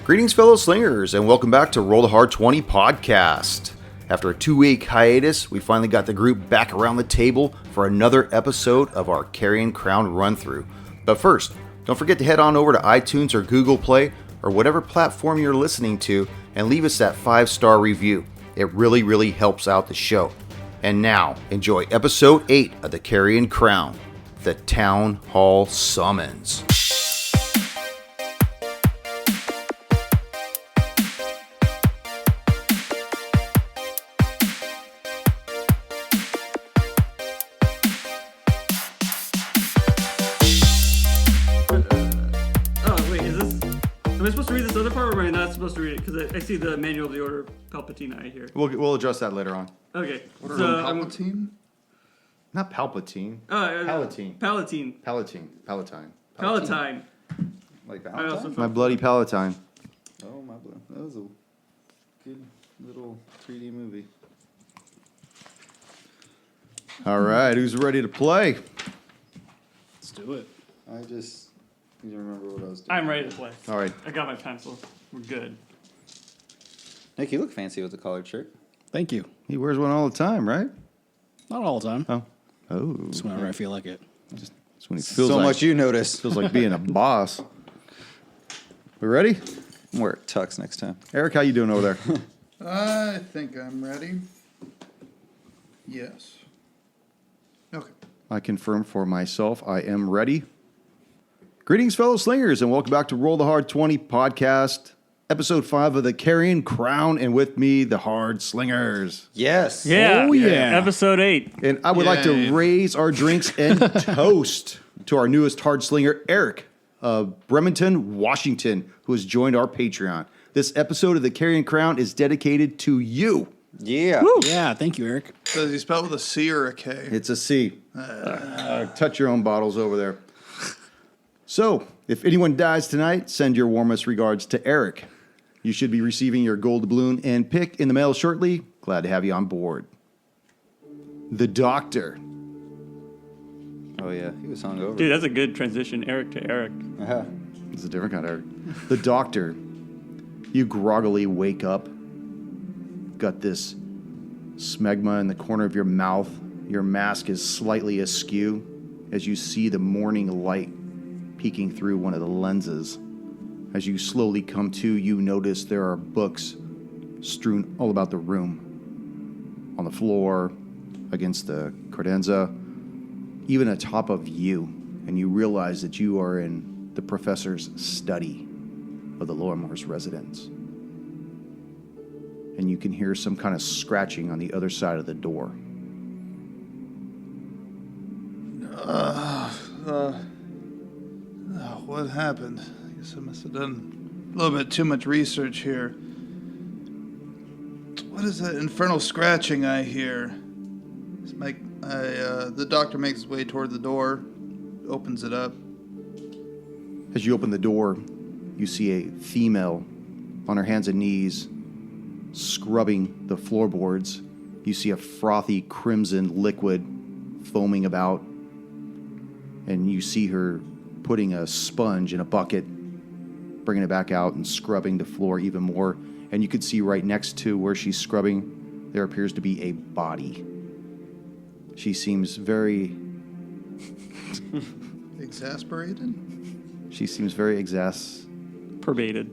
Greetings, fellow slingers, and welcome back to Roll the Hard 20 podcast. After a 2-week hiatus, we finally got the group back around the table for another episode of our Carrion Crown run-through. But first, don't forget to head on over to iTunes or Google Play or whatever platform you're listening to and leave us that 5-star review. It really helps out the show. And now, enjoy episode 8 of the Carrion Crown, the Town Hall Summons. Am I supposed to read this other part, or am I not supposed to read it? Because I see the manual of the Order of Palpatine I hear. We'll address that later on. Okay. Order of Palpatine? Not Palpatine. Palatine. Palatine. Like Valentine? My bloody Palatine. Oh, my blood. That was a good little 3D movie. All right, who's ready to play? Let's do it. I just need to remember what I was doing. I'm ready to play. All right. I got my pencil. We're good. Nick, you look fancy with the collared shirt. Thank you. He wears one all the time, right? Not all the time. Oh. Just whenever I feel like it. Just when he feels So like, much you notice. feels like being a boss. We ready? Wear tux next time. Eric, how you doing over there? I think I'm ready. Yes. Okay. I confirm for myself, I am ready. Greetings, fellow slingers, and welcome back to Roll the Hard 20 podcast, episode 5 of the Carrion Crown, and with me, the Hard Slingers. Yes. Yeah. Oh, yeah. Episode 8. And I would like to Yay. raise our drinks and toast to our newest Hard Slinger, Eric of Bremerton, Washington, who has joined our Patreon. This episode of the Carrion Crown is dedicated to you. Yeah. Woo. Yeah, thank you, Eric. Does he spell with a C or a K? It's a C. Touch your own bottles over there. So, if anyone dies tonight, send your warmest regards to Eric. You should be receiving your gold doubloon and pick in the mail shortly. Glad to have you on board. The Doctor. Oh, yeah. He was hungover. Dude, that's a good transition, Eric to Eric. Uh-huh. It's a different kind of Eric. The Doctor. You groggily wake up. Got this smegma in the corner of your mouth. Your mask is slightly askew as you see the morning light peeking through one of the lenses. As you slowly come to, you notice there are books strewn all about the room. On the floor, against the credenza, even atop of you. And you realize that you are in the professor's study of the Lower Mars residence. And you can hear some kind of scratching on the other side of the door. What happened? I guess I must have done a little bit too much research here. What is that infernal scratching I hear? The doctor makes his way toward the door, opens it up. As you open the door, you see a female on her hands and knees scrubbing the floorboards. You see a frothy crimson liquid foaming about, and you see her putting a sponge in a bucket, bringing it back out and scrubbing the floor even more. And you can see right next to where she's scrubbing, there appears to be a body. She seems very... Exasperated? She seems very Perbated.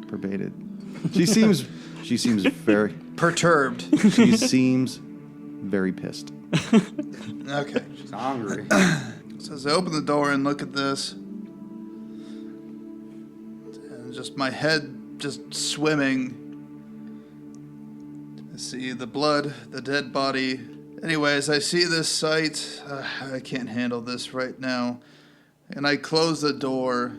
perbated. She seems very... Perturbed. She seems very pissed. Okay. She's hungry. So as I open the door and look at this, and just my head just swimming, I see the blood, the dead body. Anyways, I see this sight. I can't handle this right now. And I close the door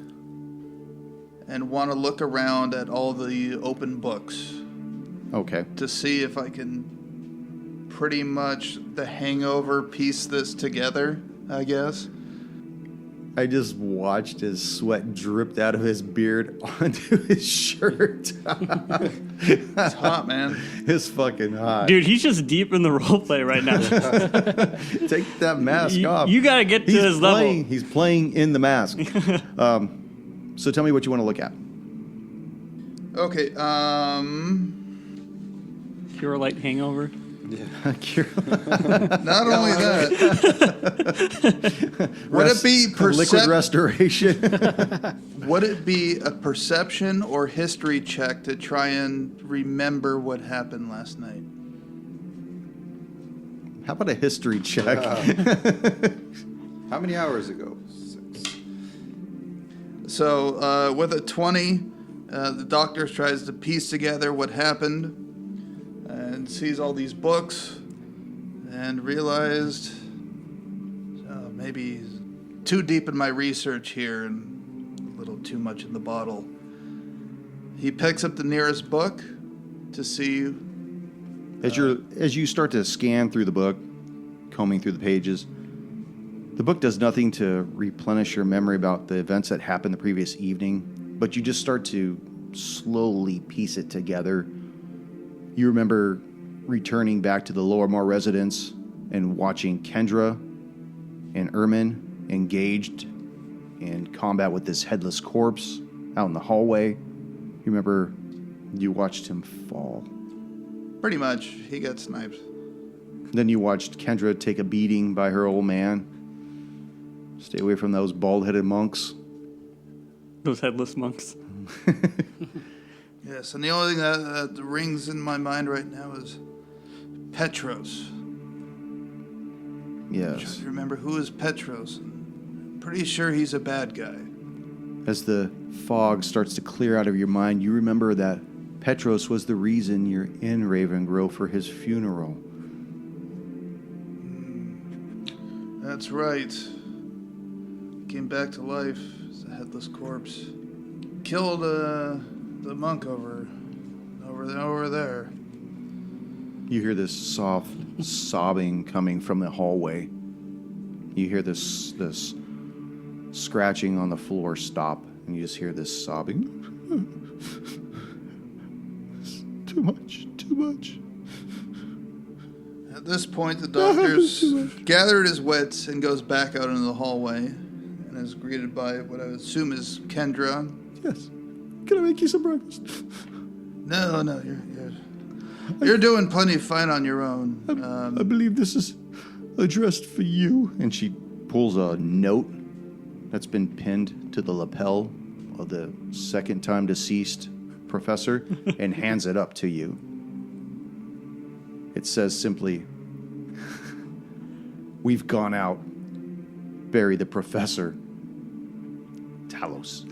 and want to look around at all the open books Okay. to see if I can pretty much The Hangover piece this together, I guess. I just watched his sweat dripped out of his beard onto his shirt. It's hot, man. It's fucking hot. Dude, he's just deep in the roleplay right now. Take that mask off. You got to get to his level. He's playing in the mask. So tell me what you want to look at. Okay, Cure a light hangover. not only that, would it be liquid restoration? Would it be a perception or history check to try and remember what happened last night? How about a history check? How many hours ago? 6. So, with a 20, the doctor tries to piece together what happened and sees all these books and realized maybe too deep in my research here and a little too much in the bottle. He picks up the nearest book to see. As you start to scan through the book, combing through the pages, the book does nothing to replenish your memory about the events that happened the previous evening, but you just start to slowly piece it together. You remember returning back to the Lowermore residence and watching Kendra and Ermin engaged in combat with this headless corpse out in the hallway. You remember you watched him fall. Pretty much, he got sniped. Then you watched Kendra take a beating by her old man. Stay away from those bald-headed monks. Those headless monks. Yes, and the only thing that rings in my mind right now is Petros. Yes. Trying to remember who is Petros. I'm pretty sure he's a bad guy. As the fog starts to clear out of your mind, you remember that Petros was the reason you're in Ravengro for his funeral. That's right. Came back to life as a headless corpse. Killed the monk over there. You hear this soft sobbing coming from the hallway. You hear this scratching on the floor stop, and you just hear this sobbing. Too much. At this point, the doctor's gathered his wits and goes back out into the hallway and is greeted by what I would assume is Kendra. Yes. Can I make you some breakfast? No, you're doing plenty fine on your own. I believe this is addressed for you. And she pulls a note that's been pinned to the lapel of the second time deceased professor and hands it up to you. It says simply, "We've gone out. Bury the professor. Talos."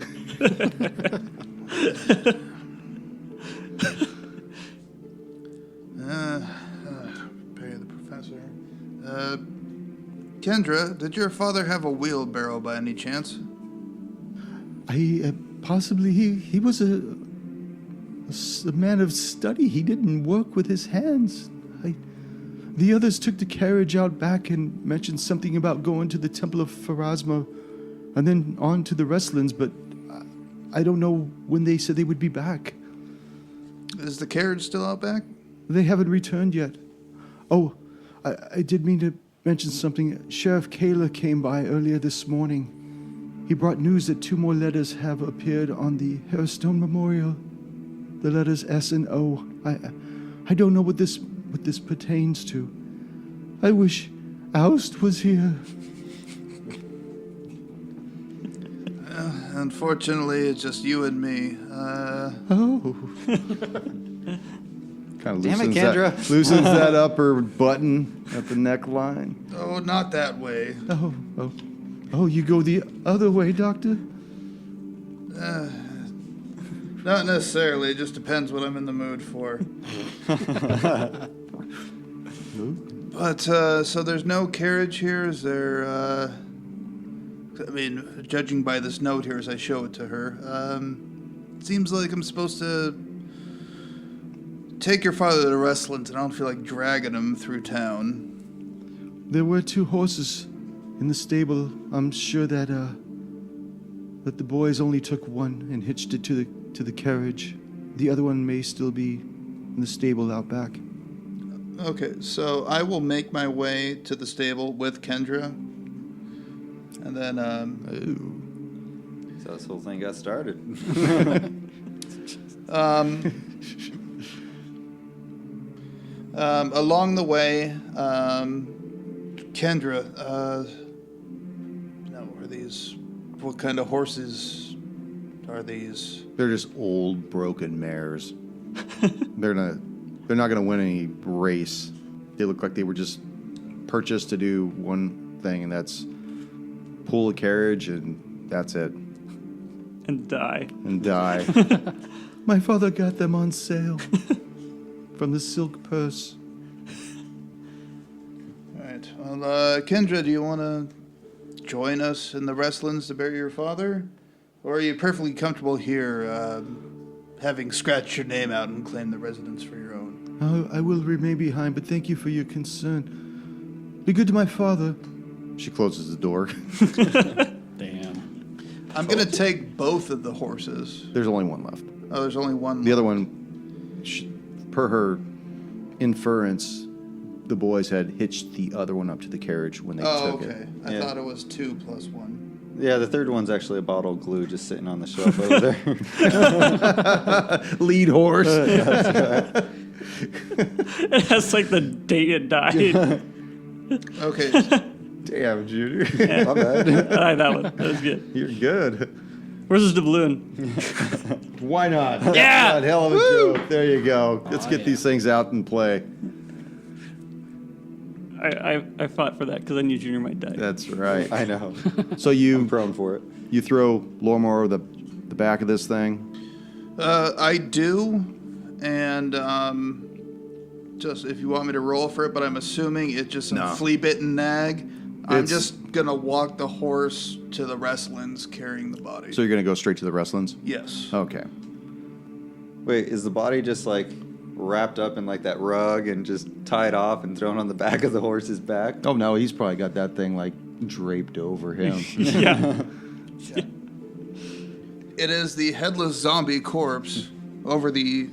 Bury the professor. Kendra, did your father have a wheelbarrow by any chance? Possibly he was a man of study. He didn't work with his hands. The others took the carriage out back and mentioned something about going to the Temple of Pharasma and then on to the Wrestlings, but I don't know when they said they would be back. Is the carriage still out back? They haven't returned yet. Oh, I did mean to mention something. Sheriff Kayla came by earlier this morning. He brought news that 2 more letters have appeared on the Hairstone Memorial. The letters S and O. I don't know what this pertains to. I wish Oust was here. Unfortunately, it's just you and me. Oh. Kind of Damn it, Kendra. Loosens that upper button at the neckline. Oh, not that way. Oh, you go the other way, Doctor? Not necessarily. It just depends what I'm in the mood for. But, so there's no carriage here? Is there, judging by this note here as I show it to her, seems like I'm supposed to take your father to the Wrestlings, and I don't feel like dragging him through town. There were 2 horses in the stable. I'm sure that the boys only took one and hitched it to the carriage. The other one may still be in the stable out back. Okay, so I will make my way to the stable with Kendra, and then So this whole thing got started. Along the way, Kendra, now are these? What kind of horses are these? They're just old, broken mares. They're not going to win any race. They look like they were just purchased to do one thing, and that's pull a carriage, and that's it. And die. And die. My father got them on sale from the silk purse. All right. Well, Kendra, do you want to join us in the wrestlings to bury your father? Or are you perfectly comfortable here, having scratched your name out and claimed the residence for your own? I will remain behind, but thank you for your concern. Be good to my father. She closes the door. Damn. I'm going to take both of the horses. There's only one left. Oh, there's only one. The other one, per her inference, the boys had hitched the other one up to the carriage when they took okay. it. I thought it was 2 plus 1. Yeah, the third one's actually a bottle of glue just sitting on the shelf over there. Lead horse. It has like the date it died. Okay. Damn, Junior. My bad. I like that one. That was good. You're good. Where's this doubloon? Why not? Yeah! God, hell of a joke. There you go. Let's get these things out and play. I fought for that because I knew Junior might die. That's right. I know. So I'm you prone for it. throw Lormor over the back of this thing. I do, and just if you want me to roll for it, but I'm assuming it's just some No. flea-bitten nag. I'm It's- just gonna walk the horse to the wrestlings carrying the body. So you're going to go straight to the wrestlings? Yes. Okay. Wait, is the body just like wrapped up in like that rug and just tied off and thrown on the back of the horse's back? Oh, no, he's probably got that thing, like, draped over him. Yeah. It is the headless zombie corpse over the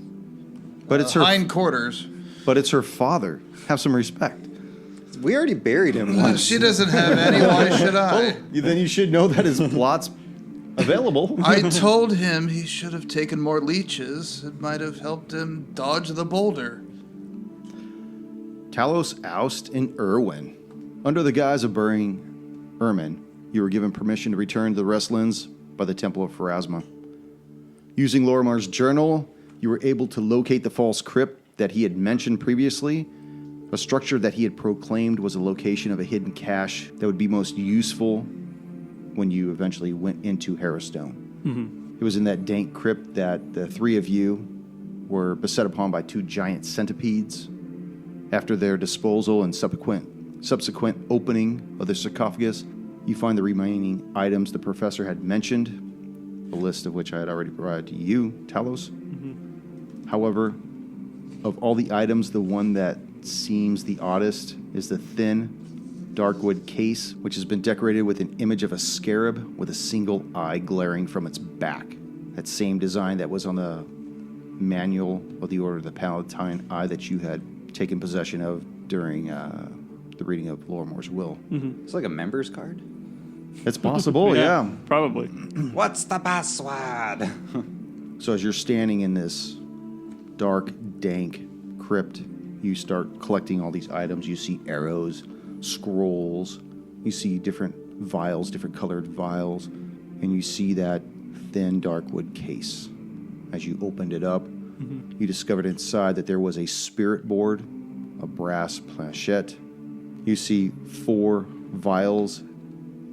But it's her hindquarters. But it's her father. Have some respect. We already buried him once. She doesn't have any. Why should I? Then you should know that his plot's available. I told him he should have taken more leeches. It might have helped him dodge the boulder. Talos, Oust, and Irwin. Under the guise of burying Ermin, you were given permission to return to the Wrestlins by the Temple of Pharasma. Using Lorimar's journal, you were able to locate the false crypt that he had mentioned previously, a structure that he had proclaimed was a location of a hidden cache that would be most useful when you eventually went into Harrowstone. Mm-hmm. It was in that dank crypt that the three of you were beset upon by 2 giant centipedes. After their disposal and subsequent opening of the sarcophagus, you find the remaining items the professor had mentioned, a list of which I had already provided to you, Talos. Mm-hmm. However, of all the items, the one that seems the oddest is the thin, dark wood case, which has been decorated with an image of a scarab with a single eye glaring from its back. That same design that was on the manual of the Order of the Palatine Eye that you had taken possession of during the reading of Lormor's will. Mm-hmm. It's like a member's card. It's possible, yeah. Probably. What's the password? So as you're standing in this dark, dank crypt, you start collecting all these items. You see arrows, scrolls, you see different vials, different colored vials, and you see that thin, dark wood case. As you opened it up, you discovered inside that there was a spirit board, a brass planchette. You see 4 vials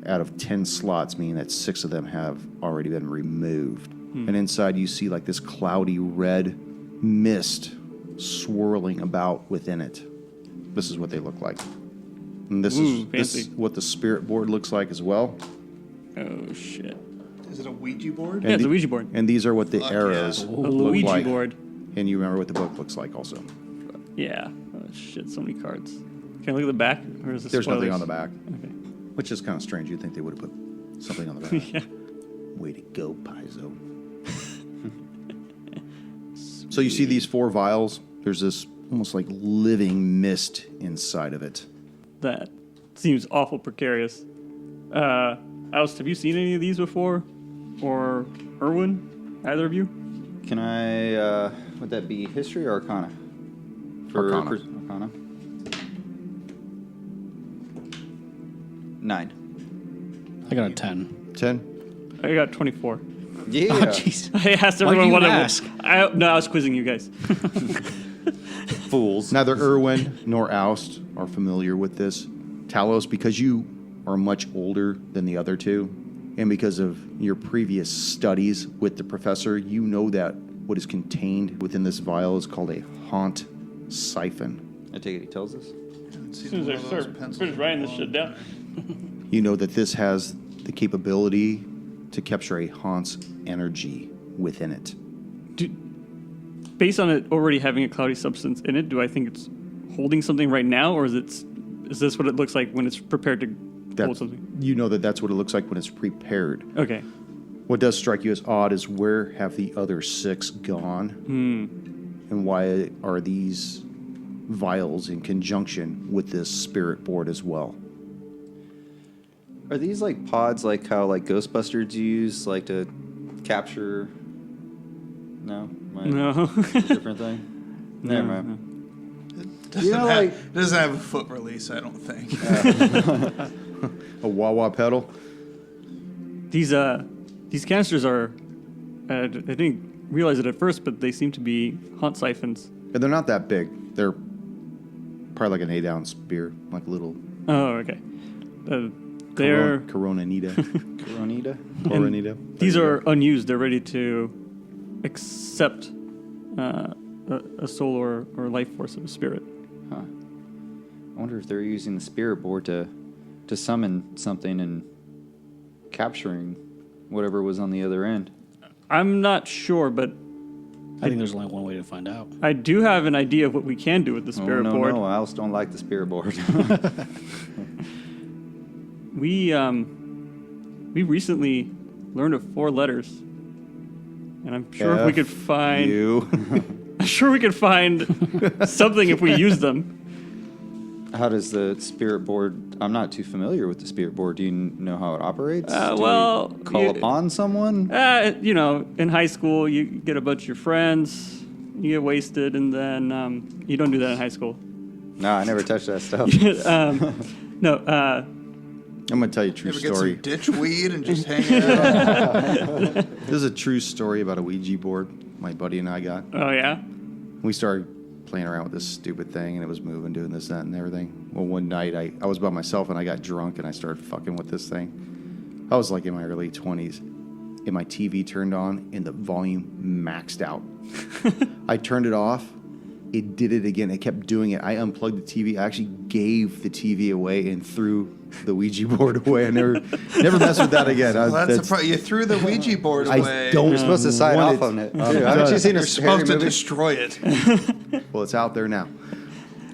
out of 10 slots, meaning that 6 of them have already been removed. And inside you see like this cloudy red mist swirling about within it. This is what they look like. And this is fancy. what the spirit board looks like as well. Oh, shit. Is it a Ouija board? Yeah, it's a Ouija board. And these are what the Fuck arrows A look Luigi like. board. And you remember what the book looks like also. Yeah. Oh, shit, so many cards. Can I look at the back? Or is this There's nothing spoilers? on the back, Okay. which is kind of strange. You'd think they would have put something on the back. Yeah. Way to go, Paizo. So you see these 4 vials. There's this almost like living mist inside of it. That seems awful precarious. Oust, have you seen any of these before? Or Erwin? Either of you? Can I, would that be history or arcana? Arcana. Arcana. 9. I got a 10. 10. I got 24. Yeah. Oh, jeez. I asked Why do everyone you what ask? No, I was quizzing you guys. Fools. Neither Irwin nor Oust are familiar with this. Talos, because you are much older than the other two, and because of your previous studies with the professor, you know that what is contained within this vial is called a haunt siphon. I take it he tells us. As soon as I start finish writing this shit down. You know that this has the capability to capture a haunt's energy within it. Based on it already having a cloudy substance in it, do I think it's holding something right now, or is this what it looks like when it's prepared to hold something? You know that that's what it looks like when it's prepared. Okay. What does strike you as odd is where have the other 6 gone? And why are these vials in conjunction with this spirit board as well? Are these like pods like how like Ghostbusters use like to capture? No? No. Different thing? Never mind. Doesn't have a foot release, I don't think. A wah-wah pedal? These canisters are. I didn't realize it at first, but they seem to be haunt siphons. And they're not that big. They're probably like an 8-ounce beer, like a little Oh, okay. They're Coronita. Coronita? Coronita. these are unused. They're ready to accept a soul or life force of a spirit. Huh. I wonder if they're using the spirit board to summon something and capturing whatever was on the other end. I'm not sure, but I think there's only one way to find out. I do have an idea of what we can do with the spirit board. No, I also don't like the spirit board. We recently learned of 4 letters, and I'm sure if we could find. You. I'm sure we could find something if we use them. How does the spirit board? I'm not too familiar with the spirit board. Do you know how it operates? Do well, we call upon someone. In high school, you get a bunch of your friends, you get wasted, and then you don't do that in high school. No, I never touched that stuff. No. I'm going to tell you a true Ever get story. some ditch weed and just hang it out? This is a true story about a Ouija board my buddy and I got. Oh yeah. We started playing around with this stupid thing, and it was moving, doing this, that, and everything. Well, one night, I was by myself, and I got drunk, and I started fucking with this thing. I was like in my early 20s, and my TV turned on, and the volume maxed out. I turned it off. It did it again. It kept doing it. I unplugged the TV. I actually gave the TV away and threw the Ouija board away. I never messed with that again. Well, you threw the Ouija board away. I don't. You're supposed to sign want off on it. Dude, haven't you seen a You're scary supposed to movie? destroy it. Well, it's out there now.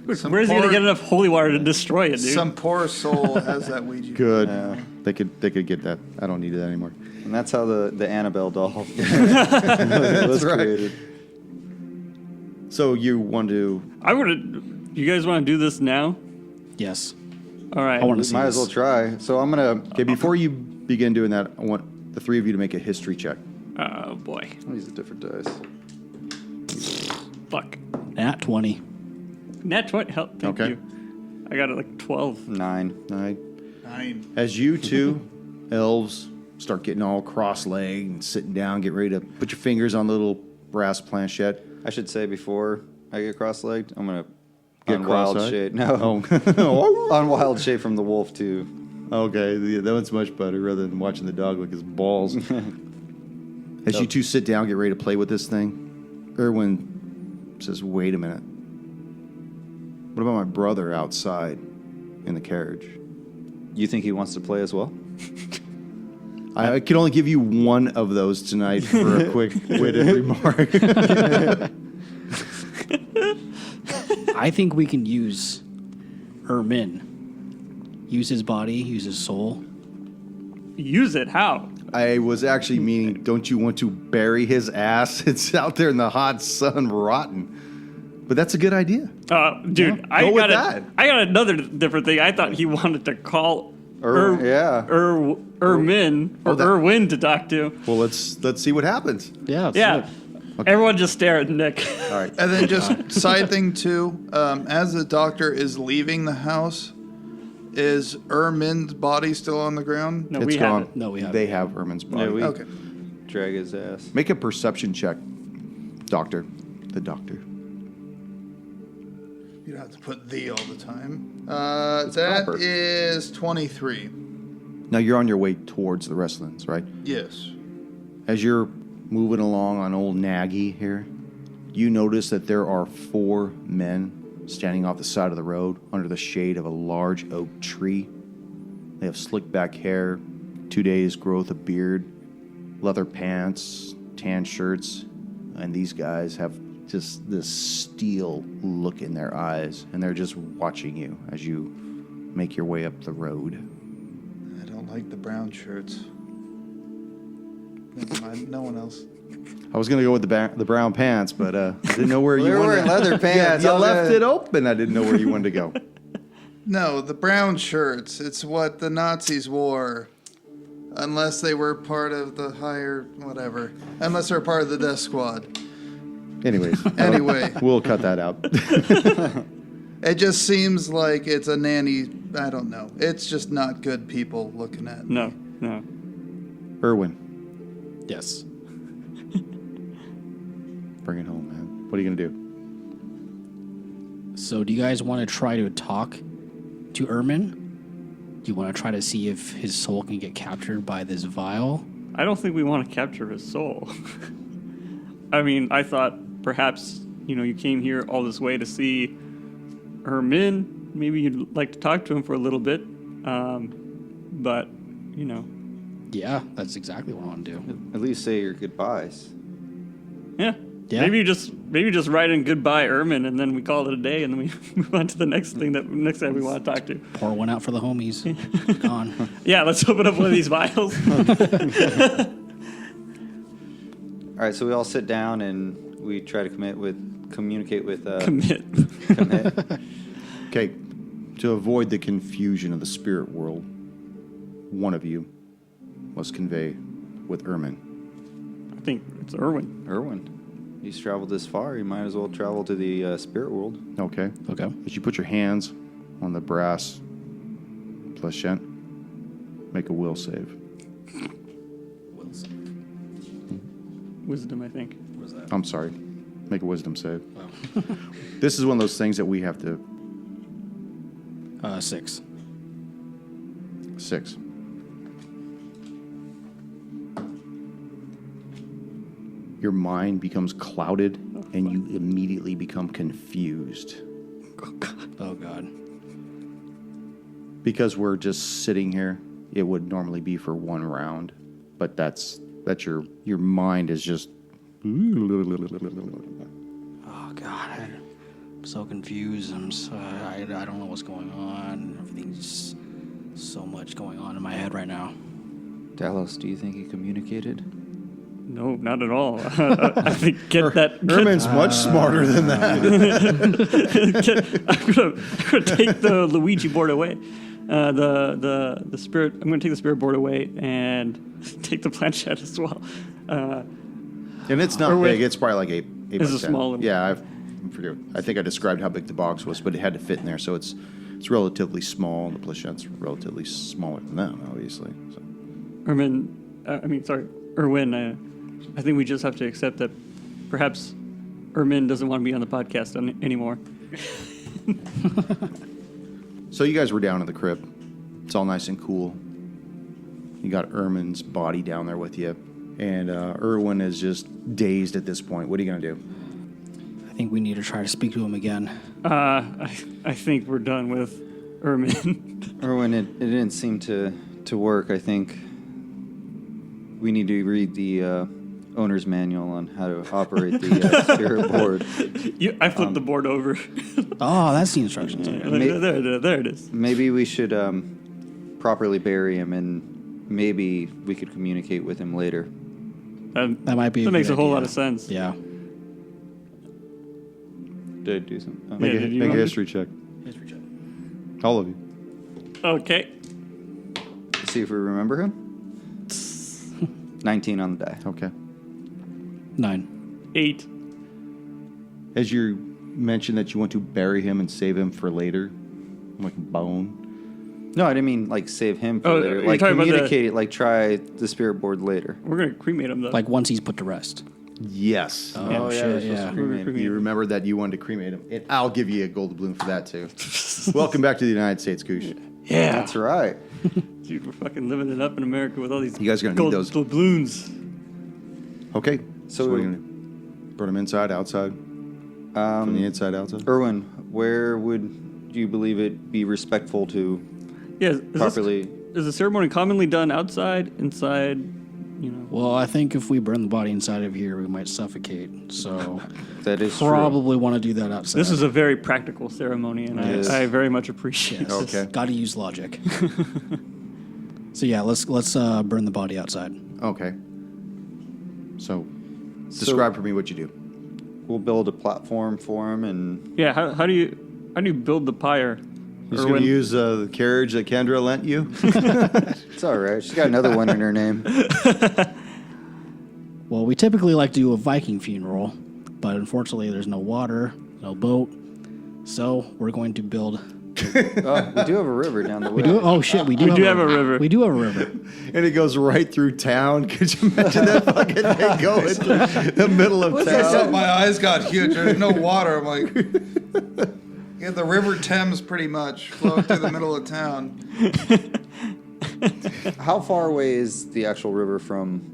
Where's he gonna get enough holy water to destroy it, dude? Some poor soul has that Ouija board. Good. Yeah. They could get that. I don't need that anymore. And that's how the Annabelle doll was right. created. So you want to? You guys want to do this now? Yes. All right. I want to see Might this. as well try. So I'm gonna. Okay, before you begin doing that, I want the 3 of you to make a history check. Oh boy. I'll use a different dice. Fuck. Nat 20. Nat 20. Help. Thank Okay. you. I got it like 12. 9. 9. As you two elves start getting all cross-legged and sitting down, get ready to put your fingers on the little brass planchette. I should say before I get cross-legged, I'm gonna Get unwild cross-eyed? shade. No, Oh. unwild shade from the wolf too. Okay, that one's much better rather than watching the dog lick his balls. As you two sit down, get ready to play with this thing, Irwin says, "Wait a minute. What about my brother outside in the carriage? You think he wants to play as well? I can only give you one of those tonight for a quick witted remark." I think we can use Ermin. Use his body, use his soul. Use it? How? I was actually meaning, don't you want to bury his ass? It's out there in the hot sun rotting. But that's a good idea. Dude, Yeah, go with that. I got another different thing. I thought he wanted to call Ermin Ermin or that- Erwin to talk to. Well, let's see what happens. Yeah. Yeah. Everyone just stare at Nick. All right. And then just side thing too, as the doctor is leaving the house, is Ermin's body still on the ground? No, It's we gone. haven't. No, we haven't. They have Ermin's body. Yeah, we Okay. drag his ass. Make a perception check, Doctor. The doctor. You don't have to put the all the time. That proper. is 23. Now you're on your way towards the Wrestlands, right? Yes. As you're moving along on old Nagy here, you notice that there are 4 men standing off the side of the road under the shade of a large oak tree. They have slicked back hair, 2 days growth of beard, leather pants, tan shirts, and these guys have just this steel look in their eyes, and they're just watching you as you make your way up the road. I don't like the brown shirts. Never mind, no one else. I was going to go with the brown pants, but I didn't know where Well, you they were wanted wearing leather pants. You I was left gonna- it open. I didn't know where you wanted to go. No, the brown shirts. It's what the Nazis wore. Unless they were part of the higher, whatever. Unless they're part of the death squad. Anyways, Anyway, we'll cut that out. it just seems like it's a nanny. I don't know. It's just not good people looking at me. No. Erwin, Yes. bring it home, man. What are you going to do? So do you guys want to try to talk to Ermin? Do you want to try to see if his soul can get captured by this vial? I don't think we want to capture his soul. I mean, I thought perhaps, you came here all this way to see Ermin. Maybe you'd like to talk to him for a little bit. But. Yeah, that's exactly what I want to do. At least say your goodbyes. Yeah. Yeah. Maybe you just write in goodbye, Ermin, and then we call it a day, and then we move on to the next thing next time we want to talk to. Pour one out for the homies. Gone. Yeah, let's open up one of these vials. All right, so we all sit down and we try to communicate with Commit. commit. Okay, to avoid the confusion of the spirit world, one of you must convey with Ermin. I think it's Erwin. Erwin, he's traveled this far. He might as well travel to the spirit world. Okay? Okay. As you put your hands on the brass plachet, make a will save. Wisdom, I think. I'm sorry. Make a wisdom save. This is one of those things that we have to... 6. 6. Your mind becomes clouded and you immediately become confused. Oh, God. Because we're just sitting here, it would normally be for one round, but that's your mind is just... Oh, God. I'm so confused. I don't know what's going on. Everything's so much going on in my head right now. Talos, do you think he communicated? No, not at all. I think get Ermin's much smarter than that. I'm gonna take the Luigi board away. The spirit. I'm gonna take the spirit board away and take the planchette as well. And it's not Or with- big. It's probably like 8 It's by a 10. small one. Yeah, I think I described how big the box was, but it had to fit in there, so it's relatively small. The plachette's relatively smaller than that, obviously. So. Erwin. I think we just have to accept that perhaps Ermin doesn't want to be on the podcast anymore. So you guys were down in the crypt. It's all nice and cool. You got Ermin's body down there with you, and Erwin is just dazed at this point. What are you gonna do? I think we need to try to speak to him again. I think we're done with Ermin. Erwin, it didn't seem to work. I think we need to read the owner's manual on how to operate the spirit board. I flipped the board over. Oh, that's the instructions. There it is. Maybe we should properly bury him, and maybe we could communicate with him later. That might be. That makes good a whole idea. lot of sense. Yeah. Did I do something? Oh. Yeah, did you Make a want- history check. All of you. Okay. Let's see if we remember him. 19 on the die. Okay. 9. 8. As you mentioned that you want to bury him and save him for later, like bone. No, I didn't mean like save him for Oh, later. you're Like talking about communicate it. Like try the spirit board later. We're going to cremate him, though. Like once he's put to rest. Yes. Oh, shit, we're supposed to yeah. cremate him. Cremate You remember that you wanted to cremate him. And I'll give you a gold balloon for that, too. Welcome back to the United States, Goosh. Yeah. That's right. Dude, we're fucking living it up in America with all these You guys are gonna need gold those. doubloons. Okay. So- So what are you going to do? Burn him inside, outside? From the inside, outside? Erwin, where would you believe it be respectful to Yeah, properly? is the ceremony commonly done outside, inside, you know? Well, I think if we burn the body inside of here, we might suffocate. So That is probably want to do that outside. This is a very practical ceremony, and Yes. I very much appreciate Yes. this. Okay. Got to use logic. So yeah, let's burn the body outside. Okay. So, describe for me what you do. true. We'll build a platform for him, and Yeah, how do you build the pyre? He's Or going when- to use the carriage that Kendra lent you? it's all right. She's got another one in her name. Well, we typically like to do a Viking funeral, but unfortunately, there's no water, no boat, so we're going to build. Oh, we do have a river down the way. We do. Oh shit, we do. We do have a river. We do have a river. And it goes right through town. Could you imagine that fucking thing going through the middle of town? My eyes got huge. There's no water. I'm like, yeah, the River Thames pretty much flowing through the middle of town. How far away is the actual river from?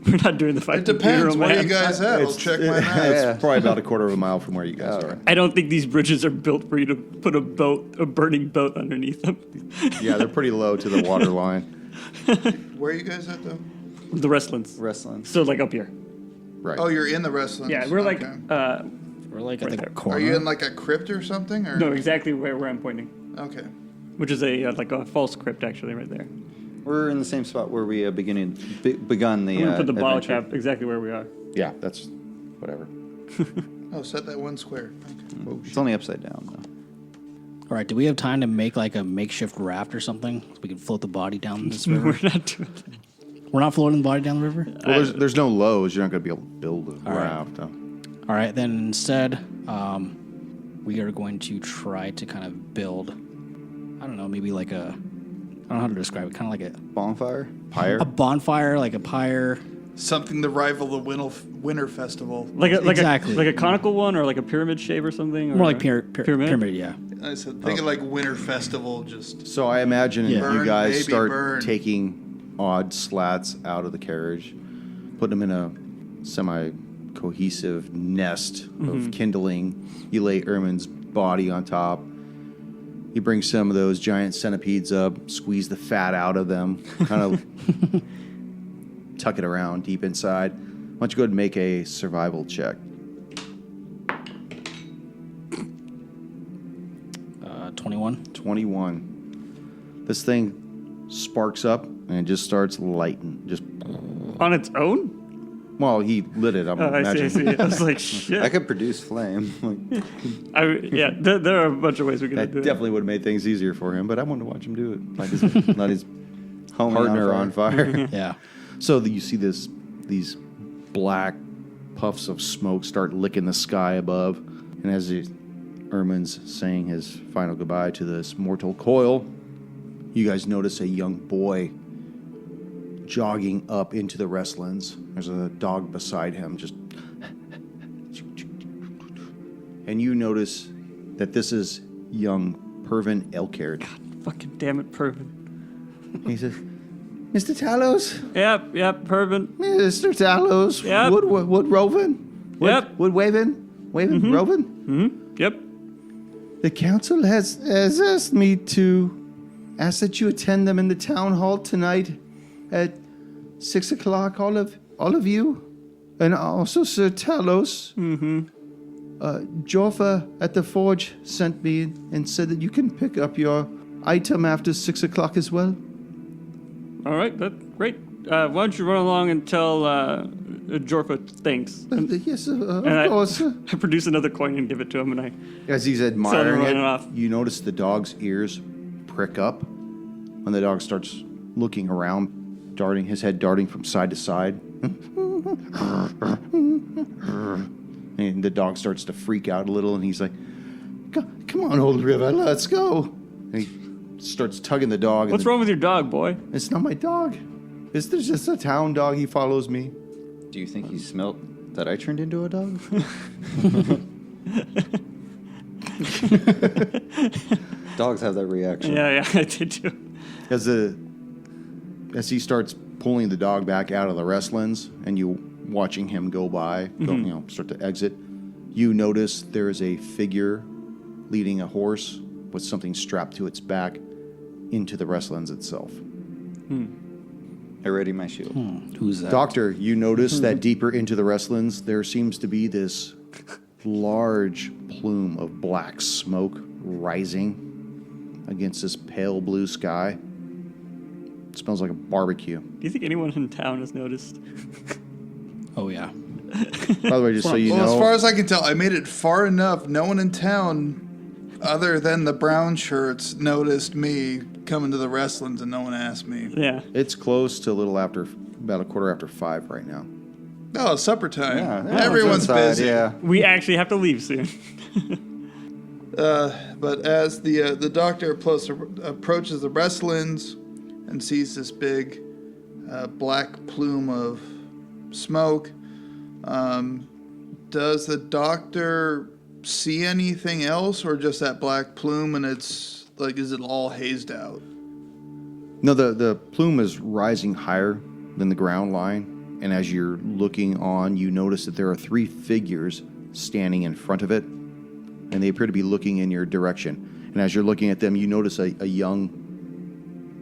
We're not doing the fight. It depends. funeral, Where man. you guys at? I'll check my map. Yeah. It's probably about a quarter of a mile from where you guys All are. right. I don't think these bridges are built for you to put a burning boat underneath them. Yeah, they're pretty low to the water line. Where are you guys at, though? The Wrestlands. Wrestling. So like up here. Right. Oh, you're in the wrestling. Yeah, we're like, We're like at Right the there. corner. Are you in like a crypt or something? Or no, exactly where I'm pointing, Okay. which is a like a false crypt actually right there. We're in the same spot where we begun the. I'm gonna put the bottle adventure. cap exactly where we are. Yeah, that's whatever. Oh, set that one square. Okay. It's only upside down though. All right. Do we have time to make like a makeshift raft or something so we can float the body down this river? We're not doing that. We're not floating the body down the river. Well, there's no lows. You're not going to be able to build a All right. raft. Huh? All right. Then instead, we are going to try to kind of build. I don't know. Maybe like a. I don't know how to describe it. Kind of like Bonfire. Pyre? a bonfire, like a pyre. Something to rival the Winter Festival. Like Exactly. a conical one or like a pyramid shape or something. Or More like pyramid. pyramid. Yeah. I said, think of like Winter Festival, just So I imagine Yeah. you Burn, guys baby, start burn. taking odd slats out of the carriage, putting them in a semi-cohesive nest of kindling. You lay Ermin's body on top. You bring some of those giant centipedes up, squeeze the fat out of them, kind of tuck it around deep inside. Why don't you go ahead and make a survival check? 21. 21. This thing sparks up and it just starts lighting. Just On its own? well, he lit it. I'm Oh, I see. imagining. I was like, shit. I could produce flame. Like, There are a bunch of ways we could That do it. definitely would have made things easier for him, but I wanted to watch him do it. Let his Homie partner on on fire. Yeah. So you see these black puffs of smoke start licking the sky above, and as Ermin's saying his final goodbye to this mortal coil, you guys notice a young boy jogging up into the Wrestlands. There's a dog beside him, just, and you notice that this is young Pervin Elkard. Fucking damn it, Pervin. He says, "Mr. Talos, Yep, Pervin. Mr. Talos, Yep. Wood Rovin, Yep. Wood Wavin, Rovin. Yep. The council has asked me to ask that you attend them in the town hall tonight at 6 o'clock. All of you, and also Sir Talos. Jorfa at the forge sent me and said that you can pick up your item after 6 o'clock as well. All right, that's great. Why don't you run along and tell Jorfa thanks? Yes, And of course. I produce another coin and give it to him, and I As he's admiring running it, off. you notice the dog's ears prick up when the dog starts looking around, his head darting from side to side. And the dog starts to freak out a little, and he's like, come on, old river, let's go. And he starts tugging the dog. What's wrong with your dog, boy? It's not my dog. It's just a town dog. He follows me. Do you think he smelt that I turned into a dog? Dogs have that reaction. Yeah, I did too. As he starts pulling the dog back out of the wrestlings, and you watching him go by, start to exit, you notice there is a figure leading a horse with something strapped to its back into the wrestlings itself. I ready my shield. Who's that? Doctor, you notice that deeper into the wrestlings, there seems to be this large plume of black smoke rising against this pale blue sky. It smells like a barbecue. Do you think anyone in town has noticed? Oh, yeah. By the way, just so you Well, know, as far as I can tell, I made it far enough. No one in town, other than the brown shirts, noticed me coming to the wrestlings, and no one asked me. Yeah. it's close to about a 5:15 right now. Oh, it's supper time. Yeah, Everyone's inside, busy. Yeah. We actually have to leave soon. But as the doctor approaches the wrestlings and sees this big black plume of smoke, does the doctor see anything else, or just that black plume, and it's like, is it all hazed out? No, the plume is rising higher than the ground line, and as you're looking on, you notice that there are 3 figures standing in front of it, and they appear to be looking in your direction. And as you're looking at them, you notice a young,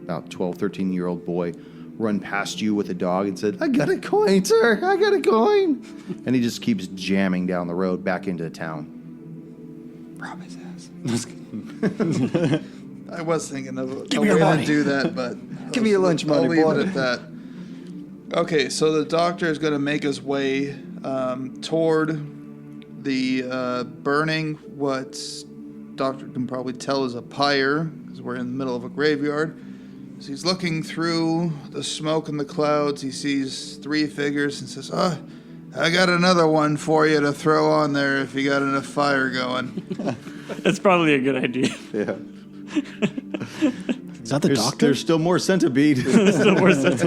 about 12, 13-year-old boy run past you with a dog and said, "I got a coin, sir, I got a coin." And he just keeps jamming down the road back into town. Rob his ass. I was thinking of a me way your to money. do that, but Give me your lunch money, I'll leave boy. it at that. Okay, so the doctor is going to make his way toward the burning, what doctor can probably tell is a pyre, because we're in the middle of a graveyard. So he's looking through the smoke and the clouds. He sees 3 figures and says, "Oh, I got another one for you to throw on there if you got enough fire going." That's probably a good idea. Yeah. Is that the doctor? There's still more centipede. It's the worst sense.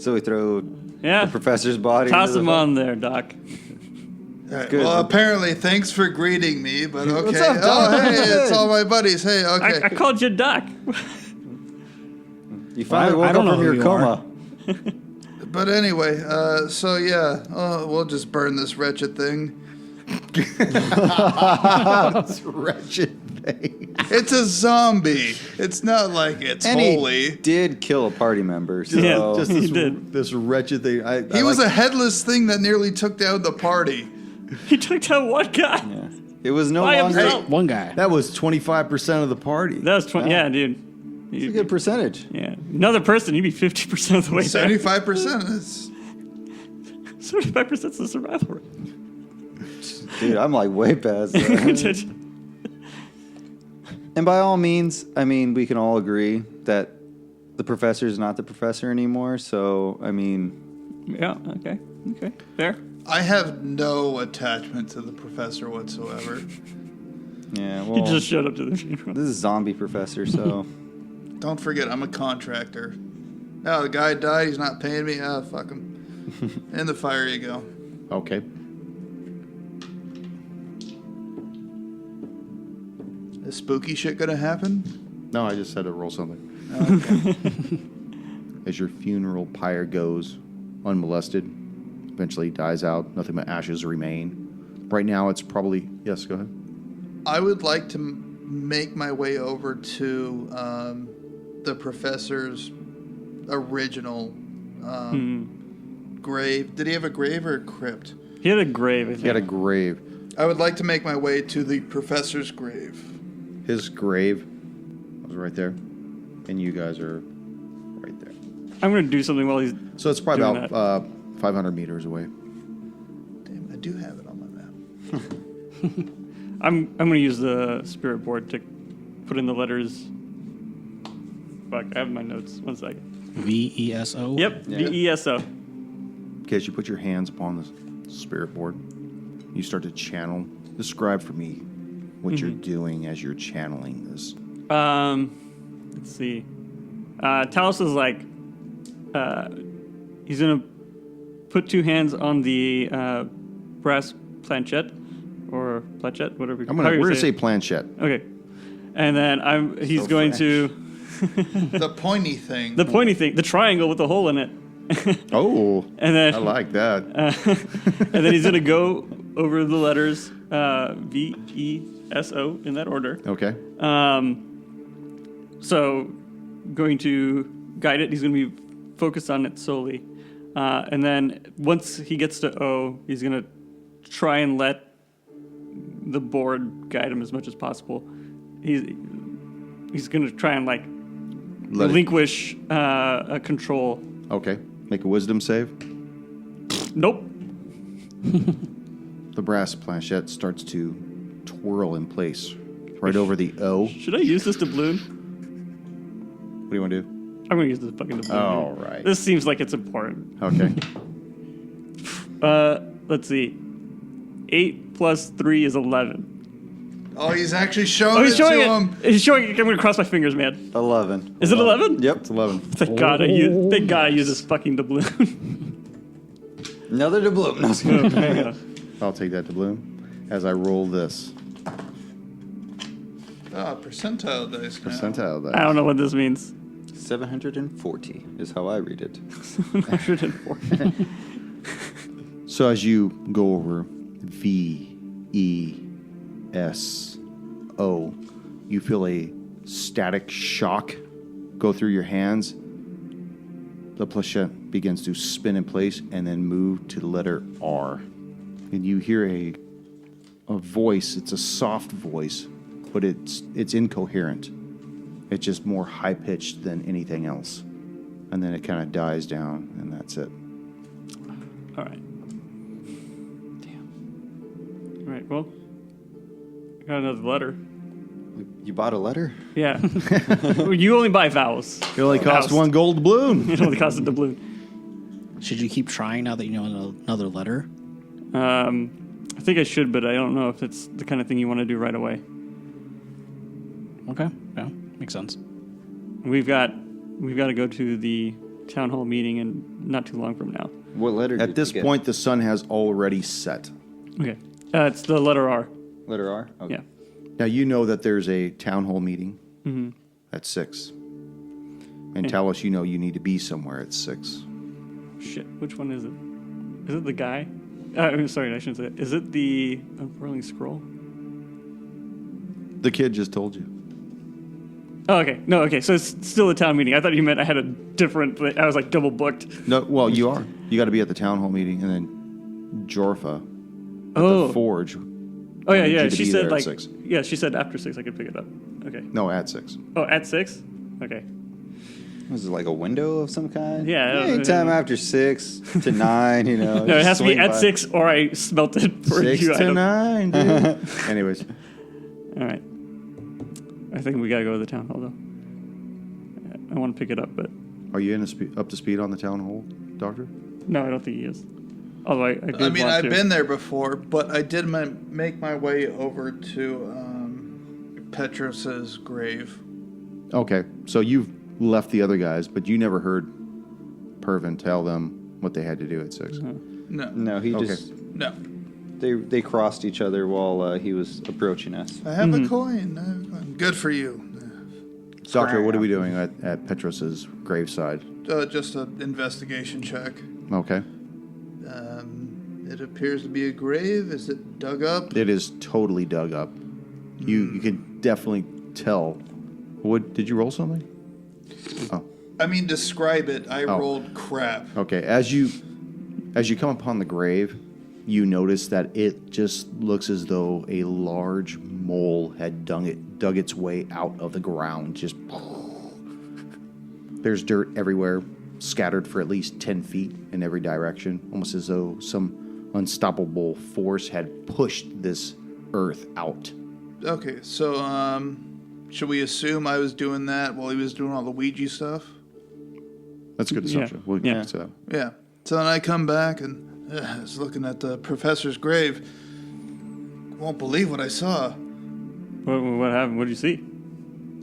So we throw Yeah. the professor's body. Toss into him the on there, Doc. All right, good. well, apparently, thanks for greeting me, but okay. What's up, Oh, Doc? hey, Good. it's all my buddies. Hey, okay. I called you Doc. You finally I woke don't up know from who your you coma. But anyway, so yeah, we'll just burn this wretched thing. This wretched thing. It's a zombie. It's not like it's And holy. he did kill a party member. So Yeah, Just He this, did. this wretched thing. He was a headless thing that nearly took down the party. He took down one guy. yeah. It was no By longer. himself. One guy. That was 25% of the party. That was 20. Yeah. Yeah, dude. It's a good percentage. Yeah. Another person, you'd be 50% of the way there. 75%. It's 75% is the survival rate. Dude, I'm like way past that. And by all means, I mean, we can all agree that the professor is not the professor anymore. So, I mean, Yeah, okay. Okay, fair. I have no attachment to the professor whatsoever. yeah, He well, just showed up to the funeral. this is zombie professor, so Don't forget, I'm a contractor. Oh, the guy died. He's not paying me. Oh, fuck him. In the fire you go. Okay. Is spooky shit gonna happen? No, I just had to roll something. Okay. As your funeral pyre goes unmolested, eventually dies out, nothing but ashes remain. Right now, it's probably... Yes, go ahead. I would like to make my way over to the professor's original grave. Did he have a grave or a crypt? He had a grave, I think. He had a grave. I would like to make my way to the professor's grave. His grave was right there, and you guys are right there. I'm going to do something while he's... So it's probably Doing about 500 meters away. Damn, I do have it on my map. I'm going to use the spirit board to put in the letters. Fuck, I have my notes. 1 second. VESO? Yep, Yeah. VESO. Okay, as you put your hands upon the spirit board, you start to channel. Describe for me what you're doing as you're channeling this. Let's see. Talos is like, he's gonna put two hands on the brass planchette or planchette, whatever. We're gonna say planchette. Okay, and then he's So going French. to The pointy thing. the pointy thing, the triangle with the hole in it. Oh, And then I like that. and then he's gonna go over the letters VESO in that order. Okay. So, going to guide it. He's going to be focused on it solely. And then once he gets to O, he's going to try and let the board guide him as much as possible. He's going to try and like Let it- relinquish a control. Okay. Make a wisdom save. Nope. The brass planchette starts to twirl in place right over the O. What Should I use this doubloon? do you want to do? I'm going to use this fucking doubloon. All right. This seems like it's important. Okay. Let's see. 8 plus 3 is 11. Oh, he's actually showing Oh, he's it showing to it. him. He's showing it. I'm going to cross my fingers, man. 11. Is it 11? Yep. It's 11. Thank God I use this fucking doubloon. Another doubloon. No, I was kidding. There you go. I'll take that doubloon as I roll this Percentile dice now. percentile. I don't know what this means. 740 is how I read it. 140. So as you go over VESO, you feel a static shock go through your hands. The planchette begins to spin in place and then move to the letter R. And you hear a voice. It's a soft voice, but it's incoherent. It's just more high-pitched than anything else. And then it kind of dies down, and that's it. All right. Damn. All right, well, I got another letter. You bought a letter? Yeah. You only buy vowels. It only cost Vowels. one gold doubloon. It only costs a doubloon. Should you keep trying now that you know another letter? I think I should, but I don't know if it's the kind of thing you want to do right away. Okay, yeah, makes sense. We've got to go to the town hall meeting in not too long from now. What letter did At this you get? point, the sun has already set. Okay. It's the letter R. Letter R? Okay. Yeah. Now, you know that there's a town hall meeting Mm-hmm. at 6. And Talos, you know you need to be somewhere at 6. Shit. Which one is it? Is it the guy? I'm sorry, I shouldn't say it. Is it the unfurling scroll? The kid just told you. Oh, okay. No, okay. So it's still a town meeting. I thought you meant I had a different. I was like double booked. No, well, you are. You got to be at the town hall meeting, and then Jorfa at Oh. the forge. Oh yeah, need yeah. you to She be said there like. at 6. Yeah, she said after 6 I could pick it up. Okay. No, at 6. Oh, at 6. Okay. Was it like a window of some kind? Yeah, Anytime after 6 to 9, you know. No, it just has to be swing at by. 6 or I smelt it for 6 you. to 9, dude. Anyways, All right. I think we gotta go to the town hall though. I want to pick it up, but are you up to speed on the town hall, Doctor? no, I don't think he is. Although I did I mean, want I've to. been there before, but I did make my way over to Petros's grave. Okay, so you've left the other guys, but you never heard Pervin tell them what they had to do at 6. No, No, he Okay. just... no. They crossed each other while he was approaching us. I have a coin. I have a coin. Good for you. Doctor, what are we doing at Petros's graveside? Just an investigation check. Okay. It appears to be a grave. Is it dug up? It is totally dug up. You can definitely tell. What did you roll something? Oh, I mean, describe it. I Oh. rolled crap. okay. As you come upon the grave, you notice that it just looks as though a large mole had dug its way out of the ground. Just there's dirt everywhere, scattered for at least 10 feet in every direction, almost as though some unstoppable force had pushed this earth out. Okay, so should we assume I was doing that while he was doing all the Ouija stuff? That's a good Yeah. assumption. We'll Yeah. get to that. Yeah. So then I come back and I was looking at the professor's grave. Won't believe what I saw. What happened? What did you see?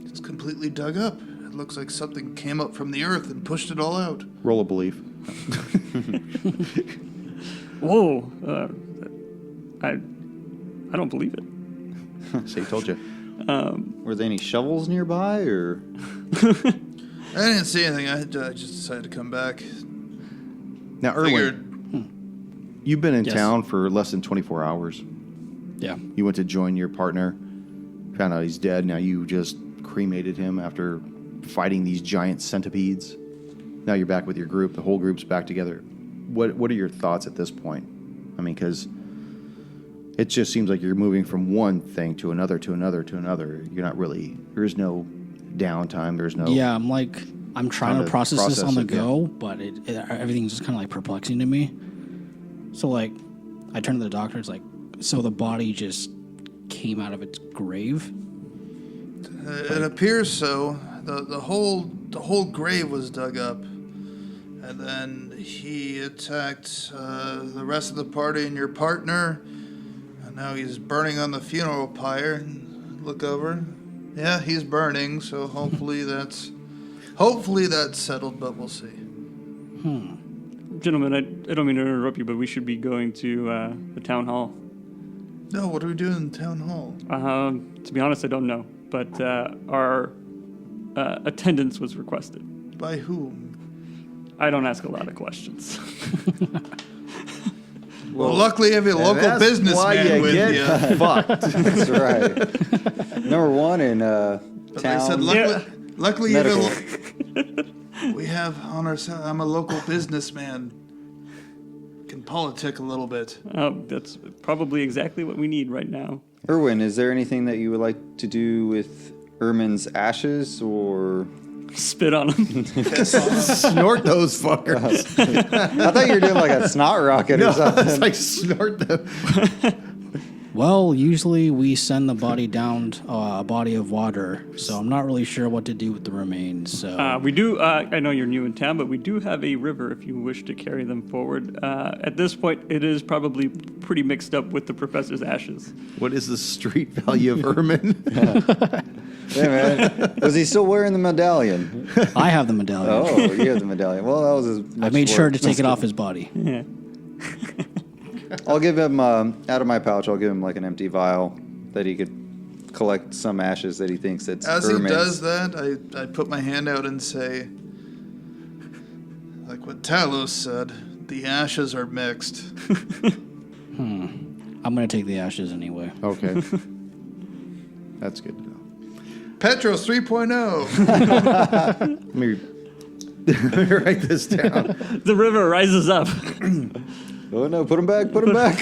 It's completely dug up. It looks like something came up from the earth and pushed it all out. Roll a belief. Whoa! I don't believe it. See, told you. Were there any shovels nearby, or? I didn't see anything. I just decided to come back. Now, Erwin, Figured. you've been in Yes. town for less than 24 hours. Yeah. You went to join your partner, found out he's dead. Now you just cremated him after fighting these giant centipedes. Now you're back with your group. The whole group's back together. What are your thoughts at this point? I mean, because it just seems like you're moving from one thing to another, to another, to another. You're not really, there's no downtime. There's no... Yeah, I'm trying to process this on the it, yeah. go, but everything's just kind of like perplexing to me. So like, I turn to the doctor. It's like, so the body just came out of its grave. It appears so. The whole grave was dug up, and then he attacked the rest of the party and your partner, and now he's burning on the funeral pyre. And look over, yeah, he's burning. So hopefully that's settled, but we'll see. Gentlemen, I don't mean to interrupt you, but we should be going to the town hall. No, what are we doing in town hall? To be honest, I don't know, but our attendance was requested. By whom? I don't ask a lot of questions. Well, luckily you have a local That's why businessman you with get you. fucked. That's right. Number one in But they said town. luckily Medical. we have on our side. I'm a local businessman. Can politic a little bit. That's probably exactly what we need right now. Erwin, is there anything that you would like to do with Ermin's ashes, or? Spit on them. Snort those fuckers. I thought you were doing like a snot rocket or No, something. it's like snort them. Well, usually we send the body down a body of water, so I'm not really sure what to do with the remains. So We do, I know you're new in town, but we do have a river if you wish to carry them forward. At this point, it is probably pretty mixed up with the professor's ashes. What is the street value of Ermin? Hey man, was he still wearing the medallion? I have the medallion. Oh, you have the medallion. Well, that was his. I made sure to take it off his body. Yeah. I'll give him out of my pouch. I'll give him like an empty vial that he could collect some ashes that he thinks it's As he Ermin's. does that, I put my hand out and say, like what Talos said, the ashes are mixed. I'm gonna take the ashes anyway. Okay. That's good to know. Petros 3.0. Let me write this down. The river rises up. Oh no! Put him back! Put him back!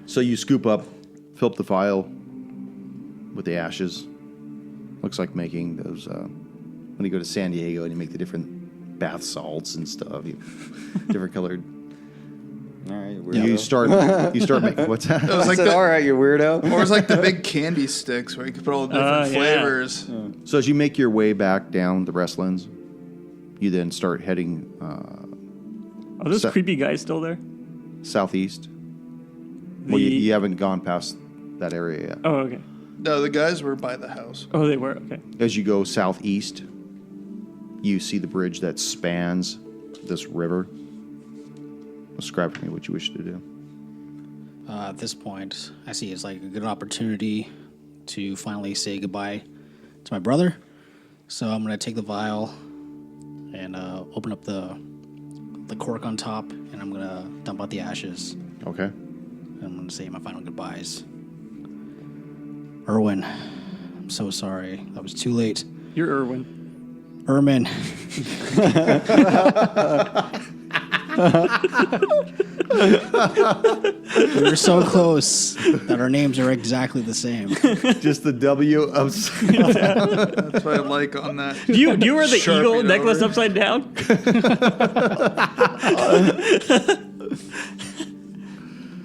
So you scoop up, fill up the vial with the ashes. Looks like making those, when you go to San Diego and you make the different bath salts and stuff, different colored. All right, you You weirdo. start making, what's that? It was I like said, the, all right, you weirdo. or it's like the big candy sticks where you can put all the different yeah. flavors. So as you make your way back down the Restlands, you then start heading Are those So- creepy guys still there? southeast. Well, you haven't gone past that area yet. Oh, okay. No, the guys were by the house. Oh, they were? Okay. As you go southeast, you see the bridge that spans this river. Describe for me what you wish to do. At this point, I see it's like a good opportunity to finally say goodbye to my brother. So I'm gonna take the vial and open up the cork on top, and I'm gonna dump out the ashes. Okay. And I'm gonna say my final goodbyes. Erwin, I'm so sorry. I was too late. You're Erwin. Ermin. We were so close that our names are exactly the same. Just the W of. That's what I like on that. Do you wear the Sharpie eagle it necklace over. upside down?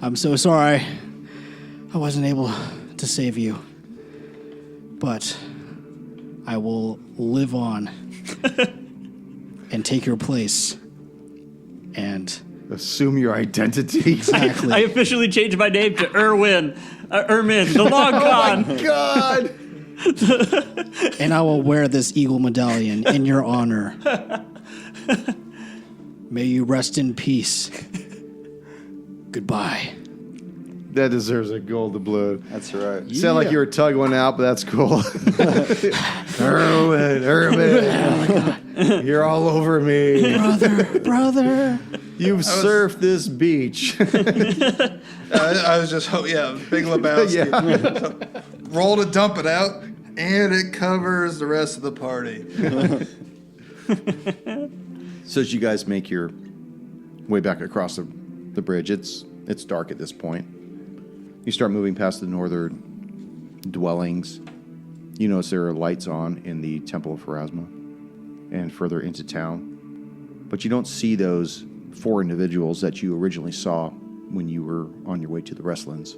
I'm so sorry. I wasn't able to save you. But I will live on and take your place and Assume your identity. exactly. I officially changed my name to Ermin, the long con. God. And I will wear this eagle medallion in your honor. May you rest in peace. Goodbye. That deserves a gold doubloon. That's right. Sound like you were tugging one out, but that's cool. Erwin, you're all over me. Brother. You've surfed this beach. I was just, Big Lebowski. Yeah. So, roll to dump it out, and it covers the rest of the party. So as you guys make your way back across the bridge, it's dark at this point. You start moving past the northern dwellings. You notice there are lights on in the Temple of Pharasma and further into town. But you don't see those 4 individuals that you originally saw when you were on your way to the Wrestlands.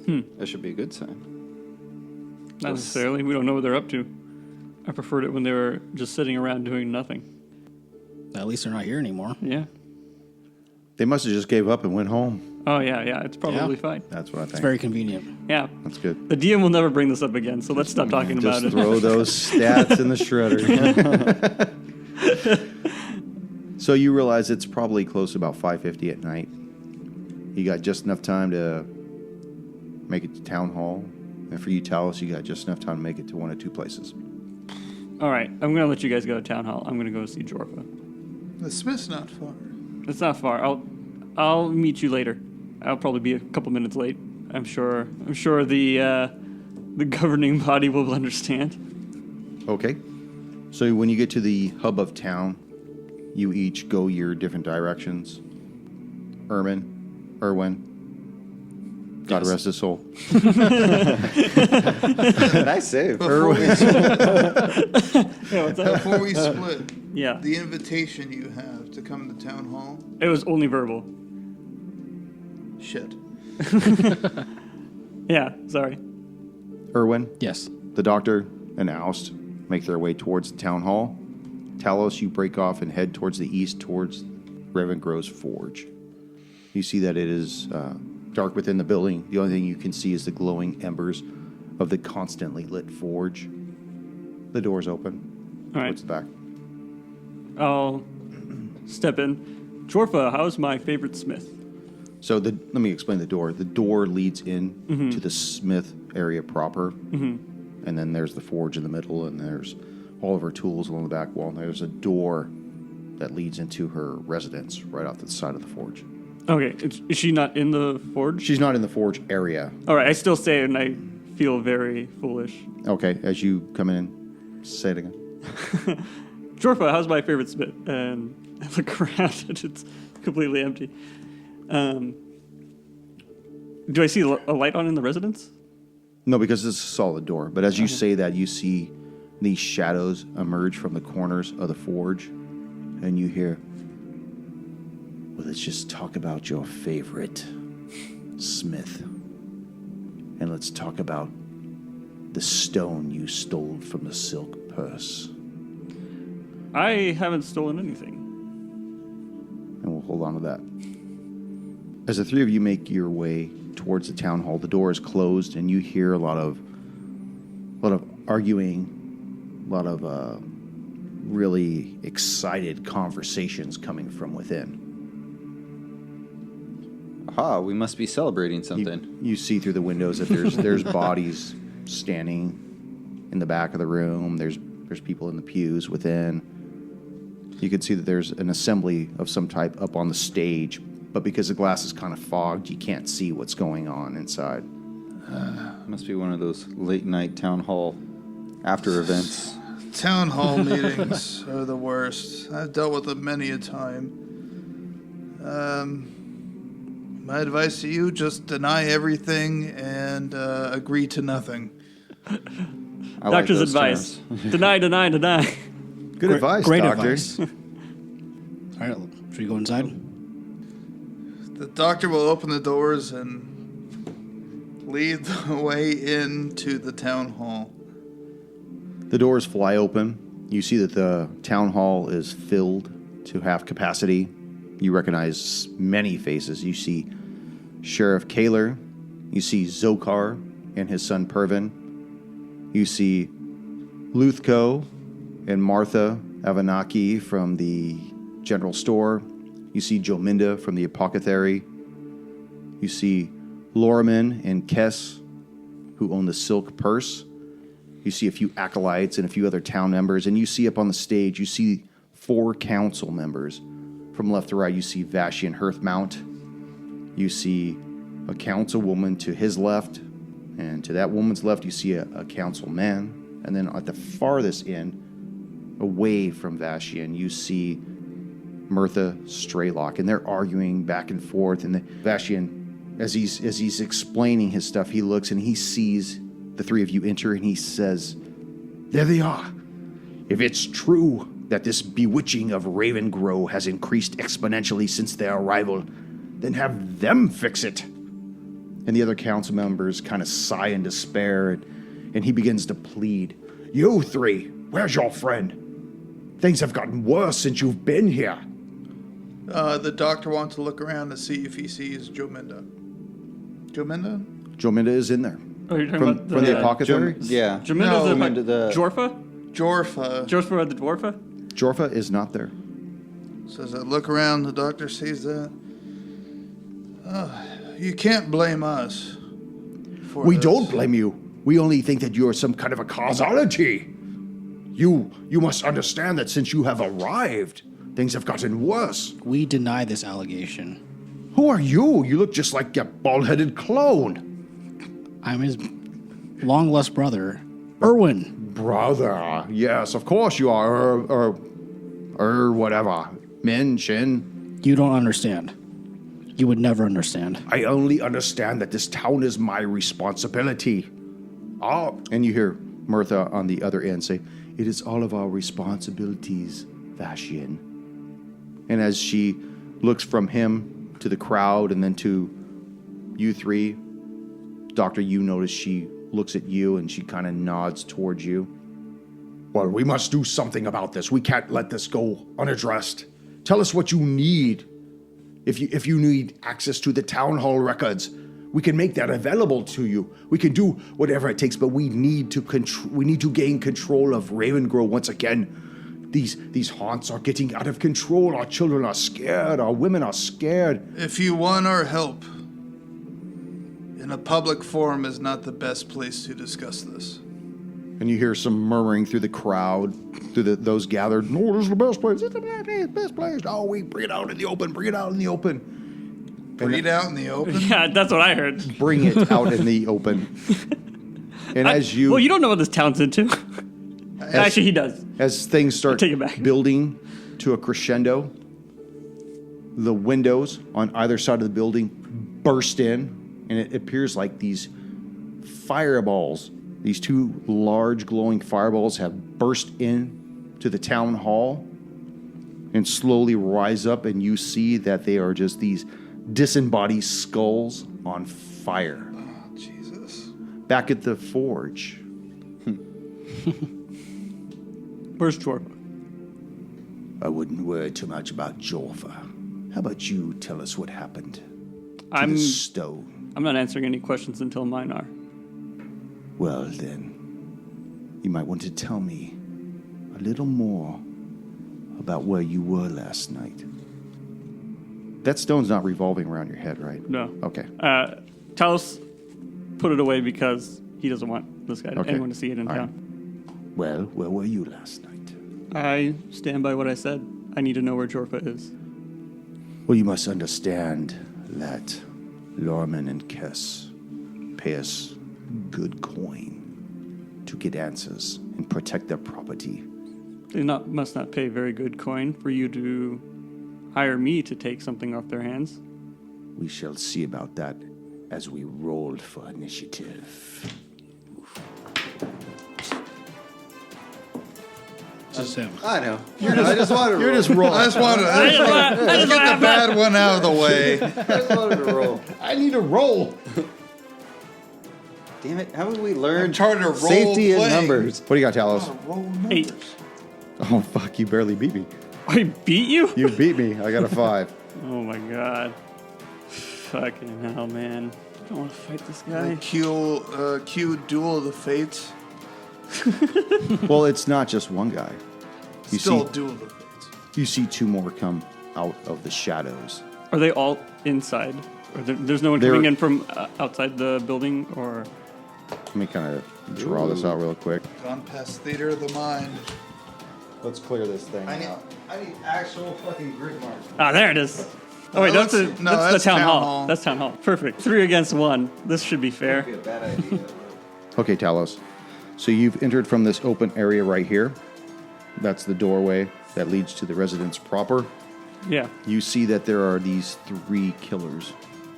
That should be a good sign. Not necessarily. We don't know what they're up to. I preferred it when they were just sitting around doing nothing. At least they're not here anymore. Yeah. They must have just gave up and went home. Oh, yeah. It's probably fine. That's what I think. It's very convenient. Yeah. That's good. The DM will never bring this up again, so let's stop talking about Just it. throw those stats in the shredder. So you realize it's probably close to about 5:50 at night. You got just enough time to make it to town hall. And for you, Talos, you got just enough time to make it to one of 2 places. All right. I'm going to let you guys go to town hall. I'm going to go see Jorfa. The Smith's not far. It's not far. I'll meet you later. I'll probably be a couple minutes late. I'm sure the governing body will understand. Okay. So when you get to the hub of town, you each go your different directions. Erwin, God Yes. rest his soul. Nice save. Before we, Yeah, what's that? before we split, Yeah. the invitation you have to come to town hall, It was only verbal. shit. Yeah, sorry. Erwin, Yes. the doctor, and Oust make their way towards the town hall. Talos, you break off and head towards the east, towards Ravengro's forge. You see that it is dark within the building. The only thing you can see is the glowing embers of the constantly lit forge. The door's open. All right. Towards the back. I'll step in. Jorfa, how's my favorite smith? So let me explain the door. The door leads in to the smith area proper. And then there's the forge in the middle, and there's all of her tools along the back wall. And there's a door that leads into her residence right off the side of the forge. Okay, is she not in the forge? She's not in the forge area. All right, I still say it, and I feel very foolish. Okay, as you come in, say it again. Jorfa, how's my favorite smith? And I look around, and it's completely empty. Do I see a light on in the residence? No, because it's a solid door. But as you say that, you see these shadows emerge from the corners of the forge, and you hear, well, let's just talk about your favorite smith. And let's talk about the stone you stole from the silk purse. I haven't stolen anything. And we'll hold on to that. As the 3 of you make your way towards the town hall, the door is closed, and you hear a lot of arguing, a lot of really excited conversations coming from within. Aha, we must be celebrating something. You see through the windows that there's bodies standing in the back of the room. There's people in the pews within. You can see that there's an assembly of some type up on the stage, but because the glass is kind of fogged, you can't see what's going on inside. Must be one of those late night town hall after events. Town hall meetings are the worst. I've dealt with them many a time. My advice to you, just deny everything and agree to nothing. I like Doctor's those advice. terms. Deny. Good advice, Great doctor. advice. All right, should we go inside? The doctor will open the doors and lead the way into the town hall. The doors fly open. You see that the town hall is filled to half capacity. You recognize many faces. You see Sheriff Kaler. You see Zokar and his son Pervin. You see Luthko and Martha Avenaki from the general store. You see Jominda from the apothecary. You see Lorman and Kess, who own the silk purse. You see a few acolytes and a few other town members. And you see up on the stage, you see 4 council members. From left to right, you see Vashian Hearthmount. You see a councilwoman to his left. And to that woman's left, you see a councilman. And then at the farthest end, away from Vashian, you see Mirtha Straylock. And they're arguing back and forth. And Vashian, as he's explaining his stuff, he looks and he sees the 3 of you enter, and he says, "There they are. If it's true that this bewitching of Ravengro has increased exponentially since their arrival, then have them fix it." And the other council members kind of sigh in despair, and he begins to plead. "You 3, where's your friend? Things have gotten worse since you've been here." The doctor wants to look around to see if he sees Jominda. Jominda? Jominda is in there. Oh, you're talking From about the apothecary? Yeah. Jominda's Jominda the... Jorfa? Jorfa. Jorfa the Dwarfa? Jorfa is not there. So as I look around, the doctor sees that. You can't blame us. We don't blame you. We only think that you're some kind of a causality. You must understand that since you have arrived, things have gotten worse. We deny this allegation. Who are you? You look just like a bald-headed clone. I'm his long-lost brother, Erwin. Brother. Yes, of course you are. Or whatever. Min, Shin. You don't understand. You would never understand. I only understand that this town is my responsibility. And you hear Mirtha on the other end say, "It is all of our responsibilities, Vashian." And as she looks from him to the crowd and then to you 3, Doctor, you notice she looks at you and she kind of nods towards you. "Well, we must do something about this. We can't let this go unaddressed. Tell us what you need. If you need access to the town hall records, we can make that available to you. We can do whatever it takes, but we need to gain control of Ravengro once again. These haunts are getting out of control. Our children are scared. Our women are scared." If you want our help, in a public forum is not the best place to discuss this. And you hear some murmuring through the crowd, through those gathered. "No, this is the best place. This is the best place. Oh, we bring it out in the open. Bring it out in the open." Breed out in the open? Yeah, that's what I heard. Bring it out in the open. And Well, you don't know what this town's into. Actually, he does. As things start take it back. building to a crescendo, the windows on either side of the building burst in, and it appears like these fireballs, these 2 large glowing fireballs have burst in to the town hall and slowly rise up, and you see that they are just these disembodied skulls on fire. Oh, Jesus. Back at the forge. Where's Jorfa? I wouldn't worry too much about Jorfa. How about you tell us what happened to I'm the stone? not answering any questions until mine are. Well, then, you might want to tell me a little more about where you were last night. That stone's not revolving around your head, right? No. Okay. Talos put it away because he doesn't want this guy, anyone to see it in All town. right. Well, where were you last night? I stand by what I said. I need to know where Jorfa is. Well, you must understand that Lorman and Kess pay us good coin to get answers and protect their property. They must not pay very good coin for you to hire me to take something off their hands. We shall see about that as we roll for initiative. Just him. I know. I just wanted to You're roll. just rolling. I just wanted to let's get the bad one out of the way. I just wanted to roll. I need a roll. Damn it. Haven't we learned I'm trying to roll safety in playing. numbers? What do you got, Talos? Roll numbers. 8. Oh, fuck, you barely beat me. I beat you? You beat me. I got a 5. Oh my god. Fucking hell, man. I don't want to fight this guy. Cue Duel of the Fates. Well, it's not just one guy. You Still see, Duel of the Fates. you see two more come out of the shadows. Are they all inside? Or there's no one They're- coming in from outside the building? Or Let me kind of draw this out real quick. Gone past theater of the mind. Let's clear this thing I need actual fucking grid marks. there it is. Oh wait, That that's looks- no, the that's town town hall. hall. That's town hall. Perfect. 3 against 1. This should be fair. That'd be a bad idea. Okay, Talos. So you've entered from this open area right here. That's the doorway that leads to the residence proper. Yeah. You see that there are these 3 killers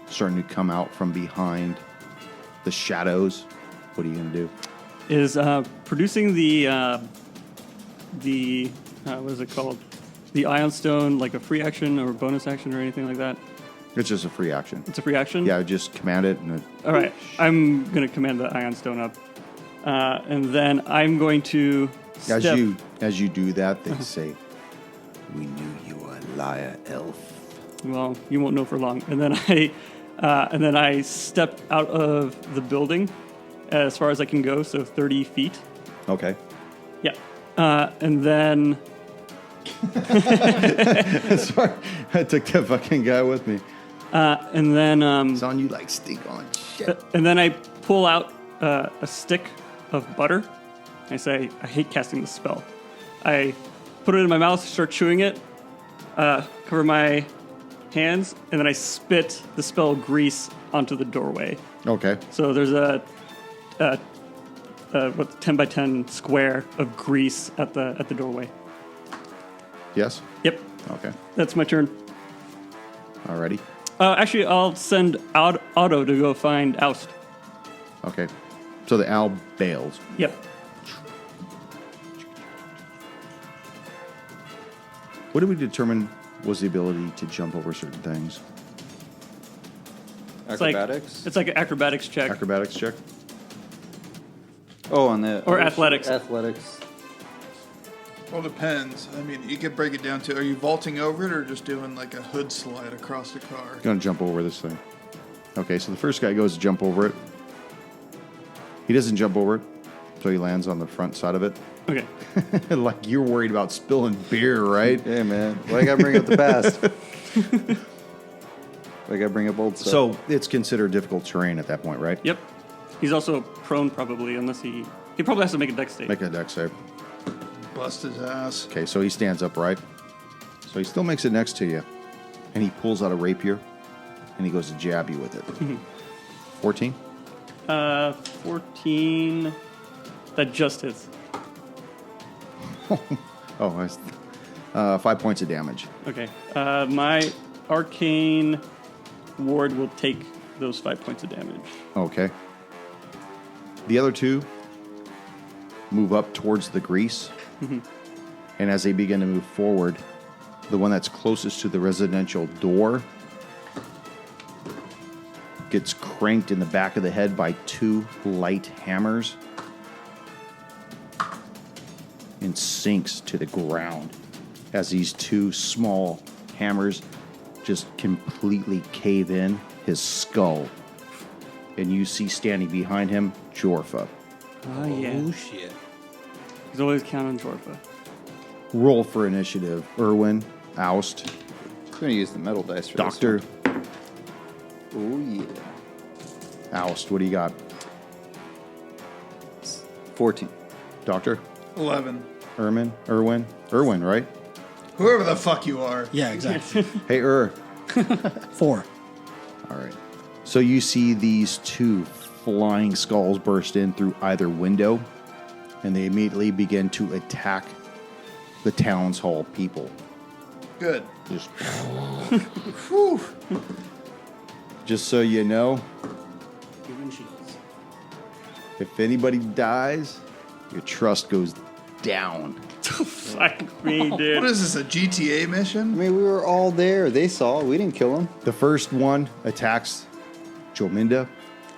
starting to come out from behind the shadows. What are you going to do? Is producing the what is it called? The Ion Stone like a free action or bonus action or anything like that? It's just a free action. It's a free action? Yeah, just command it. And All right. I'm going to command the Ion Stone up. And then I'm going to step. as you do that, they say, "We knew you were a liar, elf." Well, you won't know for long. And then I step out of the building as far as I can go, so 30 feet. Okay. Yeah. And then Sorry, I took that fucking guy with me. and then It's on you like stink on shit. and then I pull out a stick of butter. I say, I hate casting this spell. I put it in my mouth, start chewing it, cover my hands, and then I spit the spell grease onto the doorway. Okay. So there's a 10 by 10 square of grease at the doorway. Yes. Yep, Okay. that's my turn. Alrighty. Actually, I'll send Otto to go find Oust. Okay. So the owl bails. Yep. What did we determine was the ability to jump over certain things? Acrobatics? It's like an acrobatics check. Acrobatics check. Oh, on the... Or athletics. Athletics. Well, depends. I mean, you could break it down to, are you vaulting over it or just doing like a hood slide across the car? Gonna jump over this thing. Okay, so the first guy goes to jump over it. He doesn't jump over it, so he lands on the front side of it. Okay. Like you're worried about spilling beer, right? Yeah, man. Why I gotta bring up the past? Why I gotta bring up old stuff? So it's considered difficult terrain at that point, right? Yep. He's also prone probably, unless he probably has to make a dex save. Make a dex save. Bust his ass. Okay, so he stands upright. So he still makes it next to you. And he pulls out a rapier and he goes to jab you with it. 14? 14. That just hits. Oh, 5 points of damage. Okay. My arcane ward will take those 5 points of damage. Okay. The other 2 move up towards the grease. And as they begin to move forward, the one that's closest to the residential door gets cranked in the back of the head by 2 light hammers and sinks to the ground as these 2 small hammers just completely cave in his skull. And you see standing behind him, Jorfa. Oh, yeah. Oh, shit. He's always counting Jorfa. Roll for initiative. Irwin, Oust, I'm gonna use the metal dice for Doctor, this one. Oh, yeah. Oust. What do you got? 14. Doctor? 11. Irwin, right? Whoever the fuck you are. Yeah, exactly. Hey, 4. All right. So you see these 2 flying skulls burst in through either window, and they immediately begin to attack the town's hall people. Good. Just, Whew. just so you know, Human shields. if anybody dies, your trust goes down. Fuck me, What dude. is this, a GTA I mission? mean, we were all there. They saw. We didn't kill them. The first one attacks Jominda.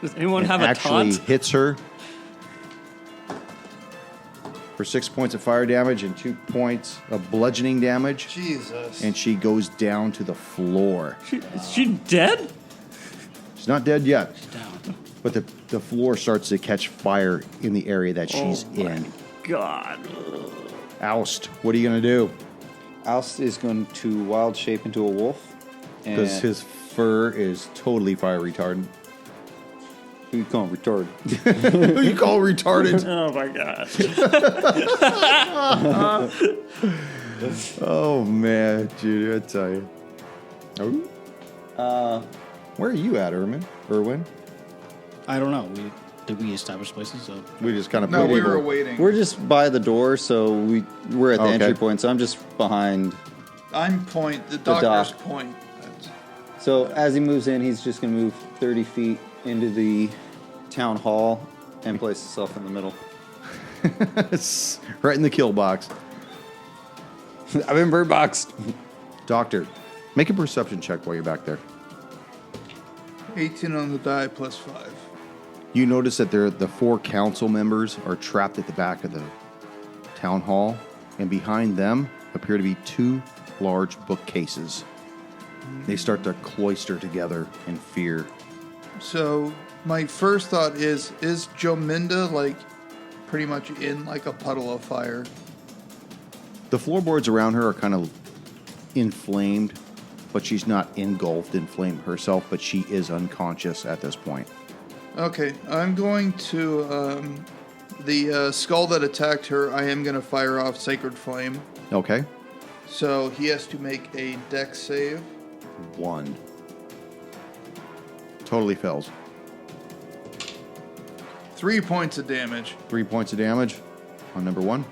Does anyone and have a actually taunt? hits her for 6 points of fire damage and 2 points of bludgeoning damage. Jesus. And she goes down to the floor. Is she dead? She's not dead yet, Down. but the floor starts to catch fire in the area that she's in. God. Oust, what are you going to do? Oust is going to wild shape into a wolf. Because And his fur is totally fire retardant. who you call him retarded? Who you call retarded? Oh my God. Oh, man, dude, I tell you. Oh. Where are you at, Erwin? I don't know. Did we establish places? So We just kind of No, we were waiting. We're just by the door, so we're at the Okay. entry point. So I'm just behind. I'm point. The dock. doctor's point. That's- So as he moves in, he's just going to move 30 feet into the town hall and place himself in the middle. It's right in the kill box. I've been bird boxed. Doctor, make a perception check while you're back there. 18 on the die plus 5. You notice that the 4 council members are trapped at the back of the town hall, and behind them appear to be 2 large bookcases. They start to cloister together in fear. So my first thought is Jominda like pretty much in like a puddle of fire? The floorboards around her are kind of inflamed, but she's not engulfed in flame herself, but she is unconscious at this point. Okay, I'm going to the skull that attacked her. I am going to fire off Sacred Flame. Okay. So he has to make a dex save. 1. Totally fails. 3 points of damage. 3 points of damage on number 1.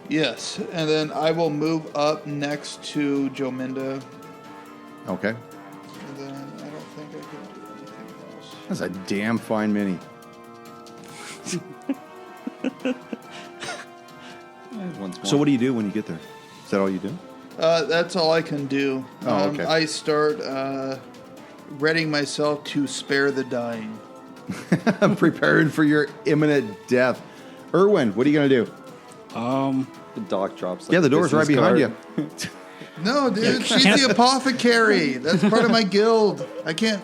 Yes, and then I will move up next to Jominda. Okay. And then I don't think I can do anything else. That's a damn fine mini. Once more. So what do you do when you get there? Is that all you do? That's all I can do. Oh, okay. I start readying myself to spare the dying. I'm preparing for your imminent death. Erwin, what are you going to do? The dock drops. Like Yeah, the a door's right business behind card. you. No, dude, she's the apothecary. That's part of my guild.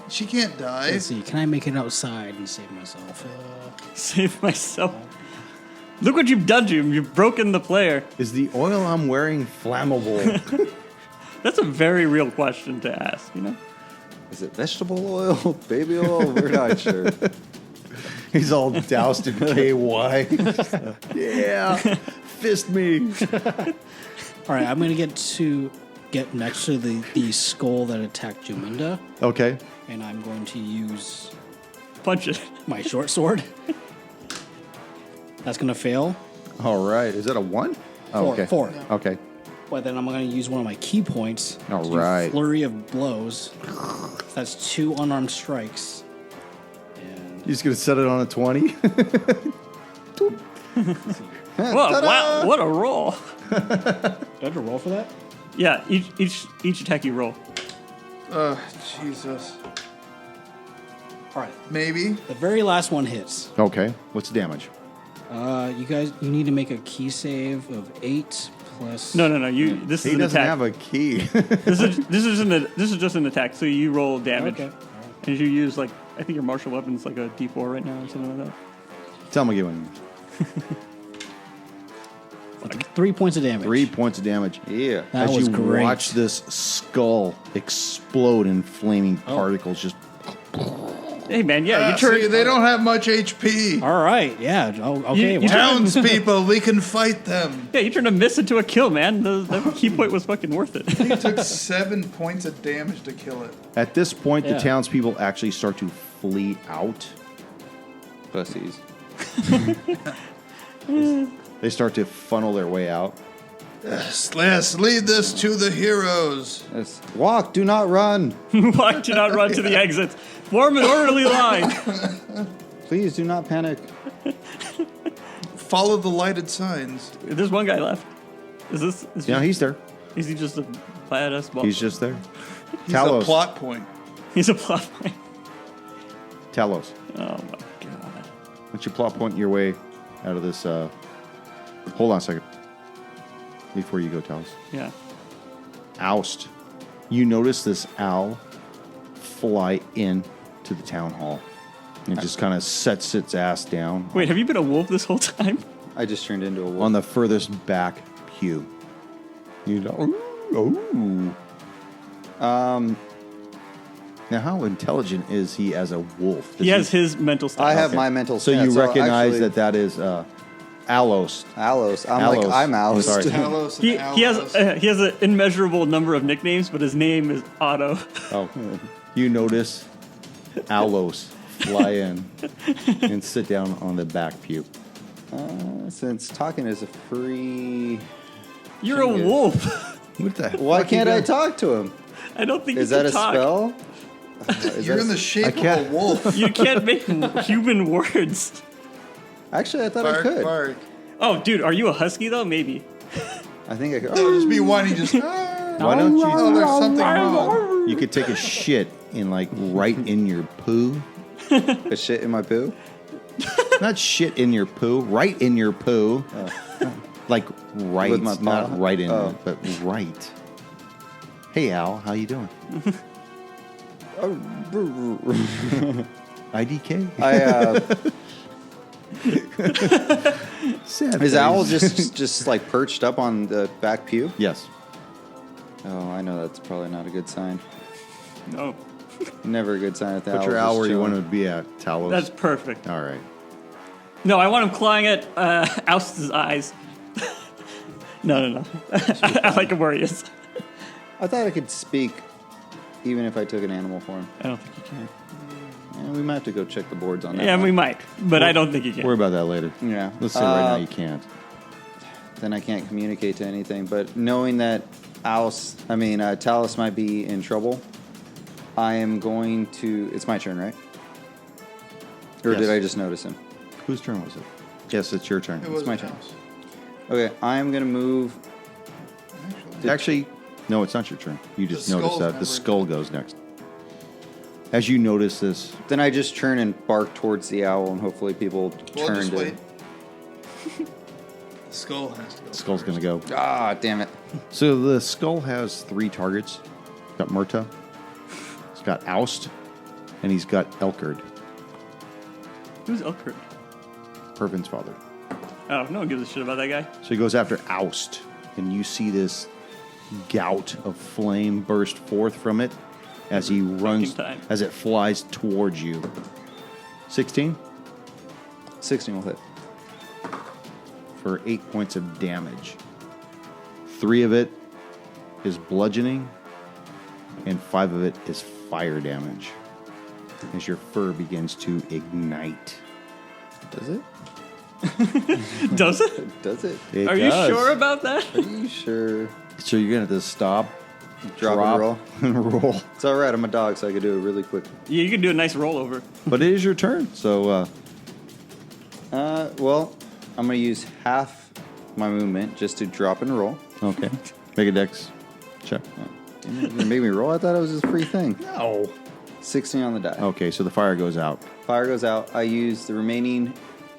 She can't die. let's see. Can I make it outside and save myself? Save myself. Look what you've done to him. You've broken the player. Is the oil I'm wearing flammable? That's a very real question to ask, you know? Is it vegetable oil, baby oil? We're not sure. He's all doused in KY. Yeah, fist me. All right, I'm gonna get next to the skull that attacked Juminda, Okay. and I'm going to use Punch it. my short sword. That's gonna fail, All right. Is that a 1? Oh, Four, okay. 4. Okay. But then I'm gonna use one of my key points. All to do right. Flurry of blows. That's 2 unarmed strikes. And You just going to set it on a 20? Whoa, wow, what a roll. do I have to roll for that? Yeah, each attack you roll. Jesus. All right. Maybe. The very last one hits. Okay. What's the damage? You need to make a key save of 8 plus. No. This is He an doesn't attack. have a key. This is just an attack. So you roll damage, Okay. and you use like I think your martial weapon's like a D4 right now or something like that. Tell me again. 3 points of damage. 3 points of damage. Yeah. That As was you great. watch this skull explode in flaming particles, just Hey man, yeah, you turn. See, they don't have much HP. All right. Yeah. Oh, okay. You- you well, Townspeople, we can fight them. Yeah, you turned a miss into a kill, man. The key point was fucking worth it. He took 7 points of damage to kill it. at this point, Yeah. the townspeople actually start to flee out. Pussies. They start to funnel their way out. Let's lead this to the heroes. Yes. Walk, do not run. Why do not run to the exits? Form an orderly line. Please do not panic. Follow the lighted signs. There's one guy left. Is Yeah, he's there. is he just a badass ball? He's just there. He's Talos. a plot point. He's a plot point. Talos. Oh my god. What's your plot point your way out of this Hold on a second. Before you go, Talos. Yeah. Oust. You notice this owl fly in to the town hall. It just kind of sets its ass down Wait, have you been a wolf this whole time? I just turned into a wolf. on the furthest back pew. You know. Ooh. Now, how intelligent is he as a wolf? He has his mental stats. I have my mental So stats. you recognize actually, that is Alos. Alos. Alos. I'm Alos. Sorry. Talos and He Alos. has an immeasurable number of nicknames, but his name is Otto. Oh, you notice Alos fly in and sit down on the back pew. Since talking is a free... You're a wolf. What the Why fuck can't you I doing? talk to him? I don't think Is you that can a talk. spell? You're in the shape of can't- a wolf. You can't make human words. Actually, I thought I Bark, could. bark. Oh, dude, are you a husky though? Maybe. I think I could. That would just be whining, just. Why don't you? Oh, there's something wrong. You could take a shit in like right in your poo. A shit in my poo? Not shit in your poo, right in your poo. Like right, With my not paw? right in Oh. it, but right. Hey Al, how you doing? IDK. Sad Is face. Owl just like perched up on the back pew? Yes. Oh, I know that's probably not a good sign. No, Never a good sign at the Put your owl where you want to be at, Talos. that's perfect. All right. No, I want him clawing at Oust's eyes. No. I like him where he is. I thought I could speak even if I took an animal form. I don't think you can. Yeah, we might have to go check the boards on that. Yeah, one. we might, but I don't think you can. Worry about that later. Yeah. Let's say right now you can't. Then I can't communicate to anything. But knowing that Talos might be in trouble, I am going to. It's my turn, right? Or Yes. did I just notice him? Whose turn was it? Yes, it's your turn. It was my my turn. Okay, I am going to move. Actually, no, it's not your turn. You just The noticed skull's that. The never- skull goes next. As you notice this, Then I just turn and bark towards the owl, and hopefully people Well, turn just to. wait. The skull has to go. the skull's going to go. Ah, damn it! So the skull has 3 targets. It's got Murta, it's got Oust, and he's got Elkard, Who's Elkert? Pervin's father. Oh, no one gives a shit about that guy. So he goes after Oust, and you see this gout of flame burst forth from it as he runs, time. as it flies towards you. 16 16 will hit. for 8 points of damage. 3 of it is bludgeoning, and 5 of it is fire damage as your fur begins to ignite. Does it? Does it? Does it? It Are you does. sure about that? Are you sure? So you're going to have to stop, Drop and roll? and roll. It's all right. I'm a dog, so I could do it really quick. Yeah, you can do a nice rollover. But it is your turn, so Well, I'm gonna use half my movement just to drop and roll. okay. Make a dex check. You're gonna make me roll? I thought it was just a free thing. No. 16 on the die. Okay, so the fire goes out. Fire goes out. I use the remaining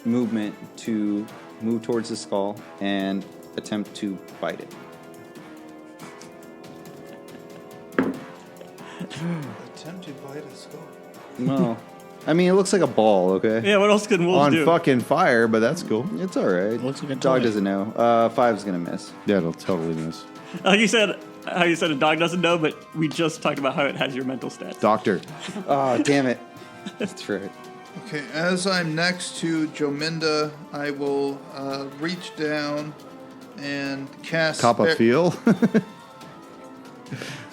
movement to move towards the skull and attempt to bite it. Attempt to bite a skull. No. I mean, it looks like a ball, okay? Yeah, what else can wolves On do? fucking fire, but that's cool. It's all right. Looks like a Dog toy. doesn't know. 5's going to miss. Yeah, it'll totally miss. Like you said, how you said a dog doesn't know, but we just talked about how it has your mental stats. Doctor. Oh, damn it. That's right. Okay, as I'm next to Jominda, I will reach down and cast. Coppa feel.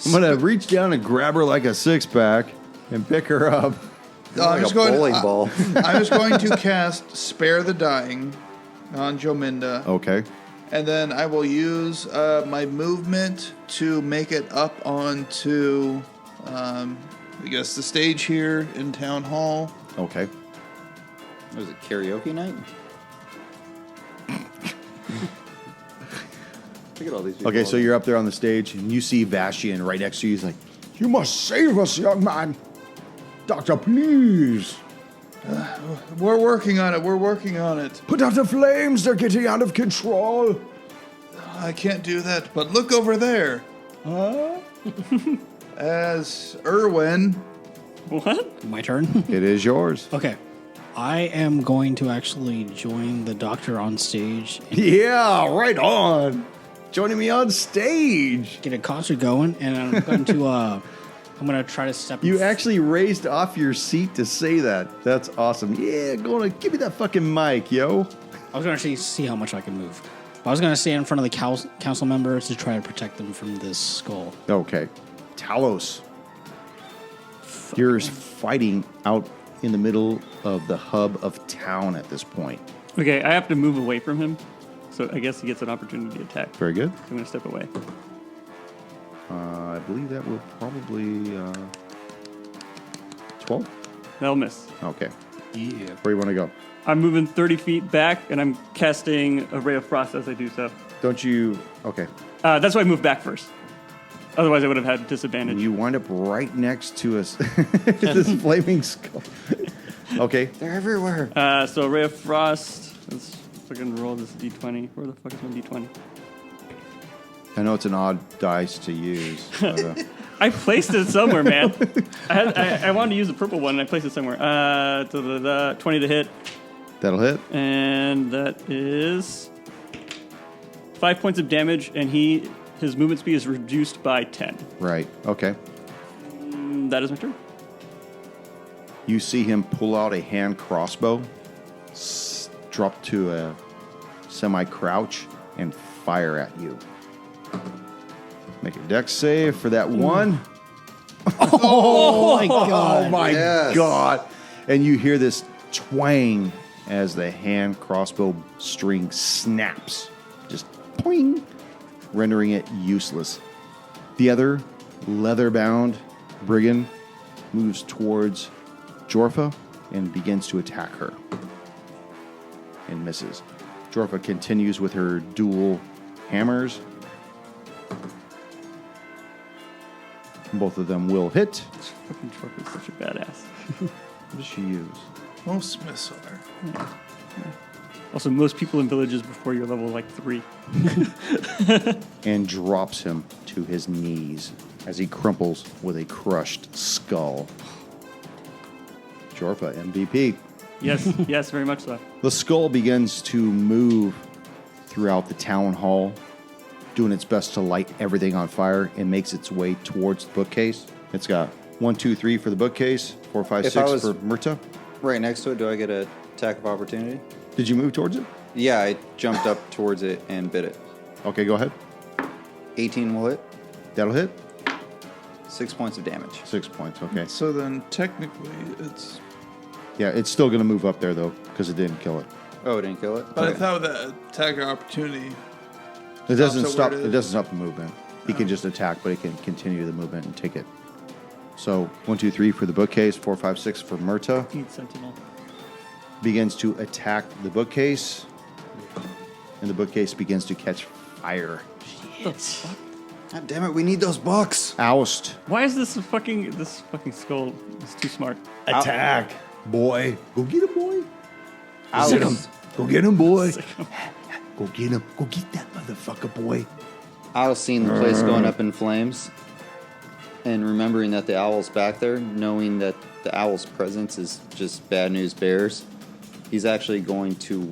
I'm going to reach down and grab her like a 6-pack and pick her up. I'm Like just a going. bowling ball. I'm just going to cast Spare the Dying on Jominda, Okay. and then I will use my movement to make it up onto, I guess, the stage here in Town Hall. Okay. Was it karaoke night? Look at all these people. Okay, so you're up there on the stage, and you see Vashian right next to you. He's like, "You must save us, young man. Doctor, please." We're working on it. We're working on it. Put out the flames. They're getting out of control. I can't do that, but look over there. Huh? As Irwin. What? My turn. It is yours. Okay. I am going to actually join the doctor on stage and Yeah, right on. Joining me on stage. get a concert going, and I'm going to I'm going to try to step. You actually raised off your seat to say that. That's awesome. Yeah, gonna give me that fucking mic, yo. I was going to actually see how much I can move. I was going to stay in front of the council members to try to protect them from this skull. Okay. Talos. You're fighting out in the middle of the hub of town at this point. Okay, I have to move away from him, so I guess he gets an opportunity to attack. Very good. I'm going to step away. I believe that will probably 12. That'll miss. Okay. Yeah. Where you want to go? I'm moving 30 feet back, and I'm casting a ray of frost as I do so. Don't you? Okay. That's why I moved back first. Otherwise, I would have had disadvantage. And you wind up right next to us. This flaming skull. Okay. They're everywhere. So ray of frost. Let's fucking roll this d20. Where the fuck is my d20? I know it's an odd dice to use. But, I placed it somewhere, man. I wanted to use the purple one, and I placed it somewhere. 20 to hit, that'll hit. and that is 5 points of damage, and his movement speed is reduced by 10. Right. Okay. That is my turn. You see him pull out a hand crossbow, drop to a semi-crouch, and fire at you. Make a dex save for that one. Oh my god. Oh my Yes. god. And you hear this twang as the hand crossbow string snaps. Just poing, rendering it useless. The other leather-bound brigand moves towards Jorfa and begins to attack her. And misses. Jorfa continues with her dual hammers. Both of them will hit. Fucking Jorf is such a badass. What does she use? Most smiths are. Also, most people in villages before you're level like 3. And drops him to his knees as he crumples with a crushed skull. Jorfa, MVP. Yes, yes, very much so. The skull begins to move throughout the town hall, doing its best to light everything on fire, and makes its way towards the bookcase. It's got 1, 2, 3 for the bookcase, 4, 5, If I 6 was- for Murta. Right next to it, do I get a attack of opportunity? Did you move towards it? Yeah, I jumped up towards it and bit it. Okay, go ahead. 18 will hit. That'll hit. 6 points of damage. 6 points, okay. So then technically it's. Yeah, it's still going to move up there, though, because it didn't kill it. Oh, it didn't kill it? But I Okay. thought that attack of opportunity. It doesn't Stops it stop. where it It is. doesn't stop the movement. He can just attack, but he can continue the movement and take it. So 1, 2, 3 for the bookcase, 4, 5, 6 for Murta. Need Sentinel. Begins to attack the bookcase, and the bookcase begins to catch fire. God damn it, we need those books. Oust. Why is this fucking skull is too smart? Attack, boy. Go get him, boy. Oust. Get him. Go get him, boy. Go get him. Go get that motherfucker, boy. I was seeing the place going up in flames and remembering that the owl's back there, knowing that the owl's presence is just bad news bears. He's actually going to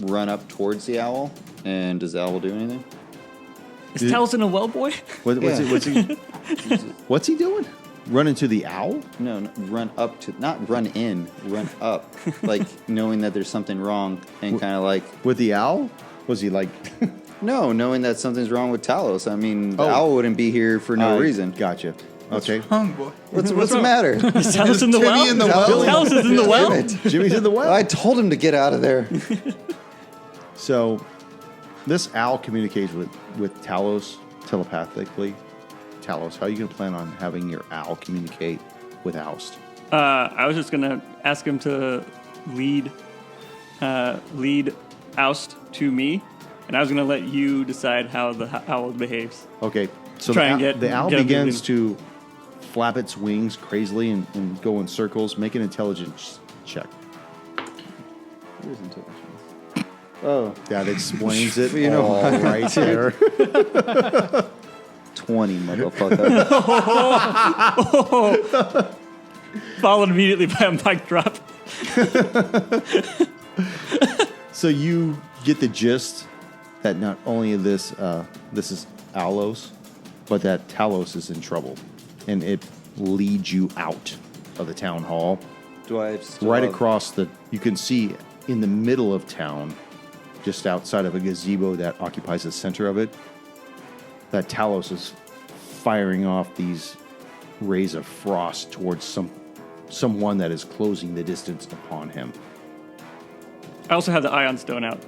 run up towards the owl. And does the owl do anything? Is Talos in a well, boy? What's Yeah. he? What's he doing? Run into the owl? No, run up to, not run in, run up. Like knowing that there's something wrong and kind of like, With the owl? Was he like? no, knowing that something's wrong with Talos. I mean, the Oh. owl wouldn't be here for no reason. Gotcha. Okay. Hung boy. What's What's the wrong? matter? Is Talos in the Timmy well? in the well? Talos is in the well? Damn it. Jimmy's in the well. I told him to get out of there. So, this owl communicates with Talos telepathically. Talos, how are you going to plan on having your owl communicate with Oust? I was just gonna ask him to lead Oust to me, and I was gonna let you decide how the owl behaves. Okay, so Try and the owl get him begins moving. to flap its wings crazily and go in circles. Make an intelligence check. Here's intelligence. Oh, That explains it You know all what? right there. 20, motherfucker. Followed immediately by a mic drop. So you get the gist that not only this is Talos, but that Talos is in trouble, and it leads you out of the town hall. Do I still Right have- across you can see in the middle of town, just outside of a gazebo that occupies the center of it, that Talos is firing off these rays of frost towards someone that is closing the distance upon him. I also have the ion stone out,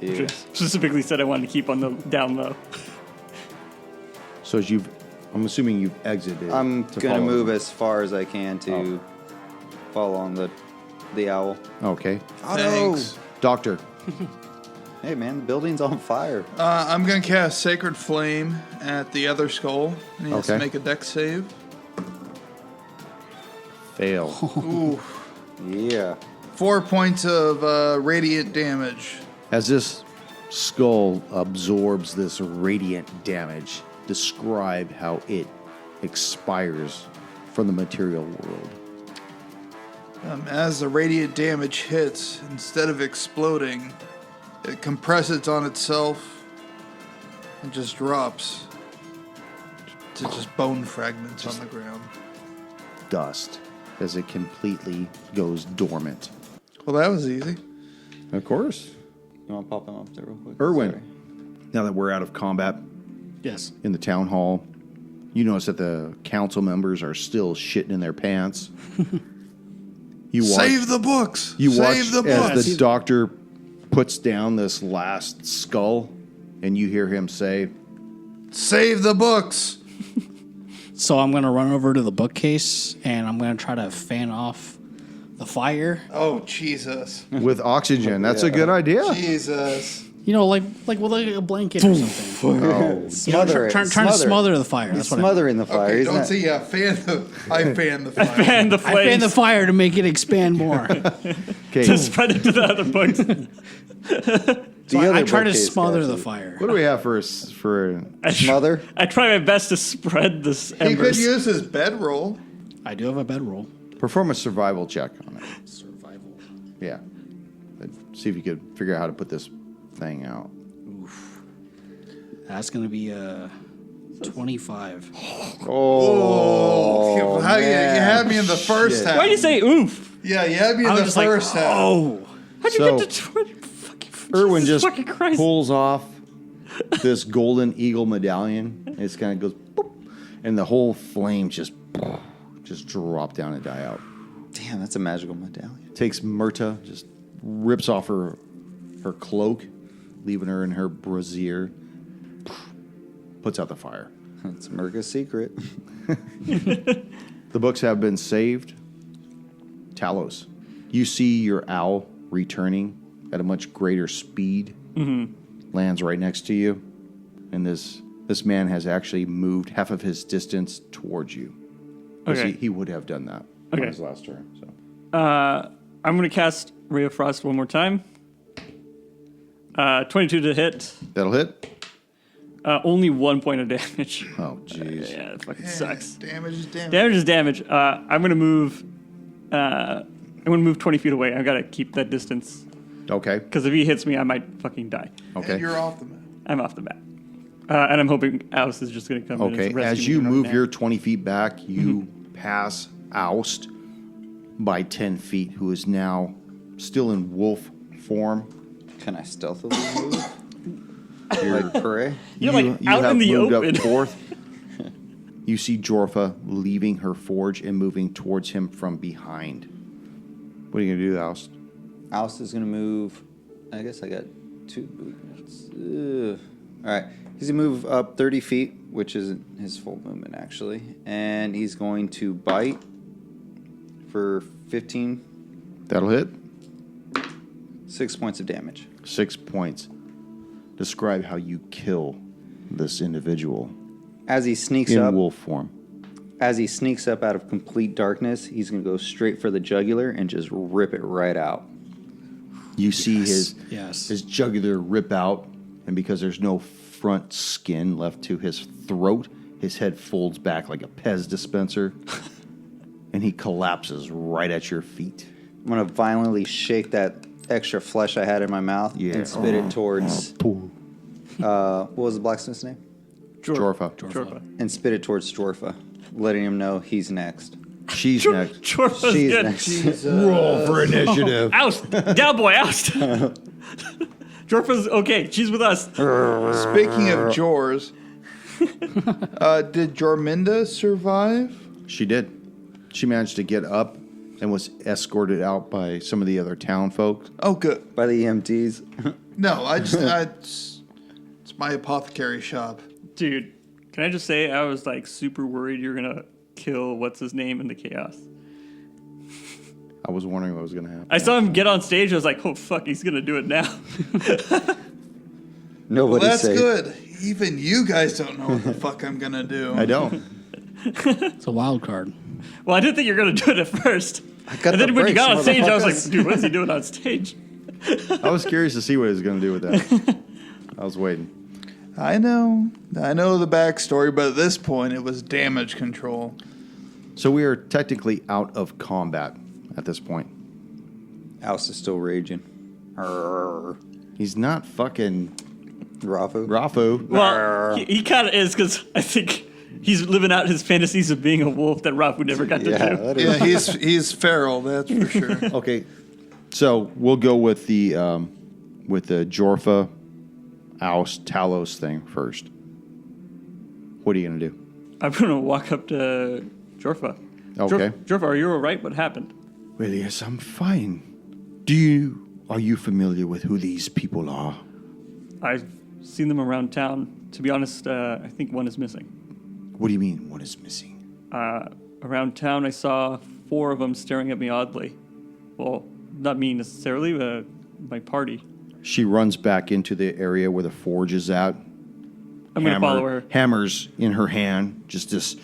which Yeah. I specifically said I wanted to keep on the down low. So I'm assuming you've exited. I'm to gonna follow move them. as far as I can to follow on the owl. Okay, Thanks. Doctor. Hey man, the building's on fire. I'm going to cast Sacred Flame at the other skull. And he has to Okay. make a dex save. Fail. Ooh. Yeah. 4 points of radiant damage. As this skull absorbs this radiant damage, describe how it expires from the material world. As the radiant damage hits, instead of exploding, it compresses on itself and just drops to just bone fragments on the ground. Dust as it completely goes dormant. Well, that was easy. Of course. You want to pop them up there real quick? Erwin, Sorry. now that we're out of combat Yes. in the town hall, you notice that the council members are still shitting in their pants. You watch, Save the books! you watch Save the as books! the doctor puts down this last skull, and you hear him say, Save the books! So I'm gonna run over to the bookcase and I'm gonna try to fan off the fire. Oh, Jesus. with oxygen. That's a good idea. Jesus. You know, like with like a blanket or something. Oh, Smother it. Trying to smother the fire. That's He's what smothering the fire. Okay, He's don't not- say I fan the fire. And the I fan flames the fire to make it expand more. okay. to spread it to the other books. So I other try to bookcase smother guys the are- fire. What do we have for Smother? I try my best to spread this He could embers. use his bedroll. I do have a bedroll. perform a survival check on it? Survival. Yeah. See if you could figure out how to put this thing out. That's gonna be 25. Oh, how you had me in the first half. Why do you say oof? Yeah, you had me in I was the just like, first half. oh. How'd you So- get to 20? Fucking, Erwin Jesus just fucking Christ. pulls off this golden eagle medallion. It kind of goes, boop, and the whole flame just drop down and die out. Damn, that's a magical medallion. Takes Myrta, just rips off her cloak, leaving her in her brassiere. Puts out the fire. That's Murga's secret. The books have been saved. Talos, you see your owl returning at a much greater speed. Lands right next to you, and this man has actually moved half of his distance towards you. 'Cause Okay. he would have done that on Okay. his last turn. So I'm going to cast Ray of Frost one more time. 22 to hit. that'll hit. Only 1 point of damage. Oh, jeez. Yeah, it fucking sucks. Damage is damage. Damage is damage. I'm going to move. I'm going to move 20 feet away. I've got to keep that distance. Okay. Because if he hits me, I might fucking die. Okay. And you're off the map. I'm off the bat. And I'm hoping Alice is just going to come in Okay. and rescue As me you from a move man. your 20 feet back, you pass Oust by 10 feet, who is now still in wolf form. Can I stealthily move? Like prey? You're like out in the moved open. up forth. You see Jorfa leaving her forge and moving towards him from behind. What are you going to do, Oust? Alice is going to move. I guess I got 2 movements. All right. He's going to move up 30 feet, which isn't his full movement, actually. And he's going to bite for 15, That'll hit. 6 points of damage. 6 points. Describe how you kill this individual As he sneaks in up, wolf form. as he sneaks up out of complete darkness, he's going to go straight for the jugular and just rip it right out. You see his Yes. jugular rip out, and because there's no front skin left to his throat, his head folds back like a Pez dispenser, and he collapses right at your feet. I'm gonna violently shake that extra flesh I had in my mouth and spit it towards. What was the blacksmith's name? Jorfa. Jorfa. And spit it towards Jorfa, letting him know he's next. She's next. Jorfa's She's good. next. Roll for initiative. Oust! Cowboy, oust! Jorfa's okay. She's with us. Speaking of Jors, did Jorminda survive? She did. She managed to get up and was escorted out by some of the other town folk. Oh, good. By the EMTs. No, it's my apothecary shop. Dude, can I just say I was like super worried you're gonna kill what's his name in the chaos. I was wondering what was going to happen. I saw him get on stage. I was like, oh fuck, he's gonna do it now. Well, Nobody's that's safe. good. Even you guys don't know what the fuck I'm gonna do. I don't. It's a wild card. Well, I didn't think you were gonna do it at first. got And then the when you got on breaks, stage, I was motherfuckers. like, dude, what is he doing on stage? I was curious to see what he was going to do with that. I was waiting. I know the backstory, but at this point, it was damage control. So we are technically out of combat at this point. House is still raging. Arrgh. He's not fucking Rafu. Rafu. Well, he kind of is because I think he's living out his fantasies of being a wolf that Rafu never got to Yeah, do. that Yeah, is. he's feral, that's for sure. Okay, so we'll go with the Jorfa, Oust, Talos thing first. What are you gonna do? I'm gonna walk up to Jorfa. Okay. Jorfa, are you all right? What happened? Well, yes, I'm fine. Are you familiar with who these people are? I've seen them around town. To be honest, I think one is missing. What do you mean? What is missing? Around town, I saw 4 of them staring at me oddly. Well, not me necessarily, but my party. She runs back into the area where the forge is at. I'm gonna follow her. Hammers in her hand, just this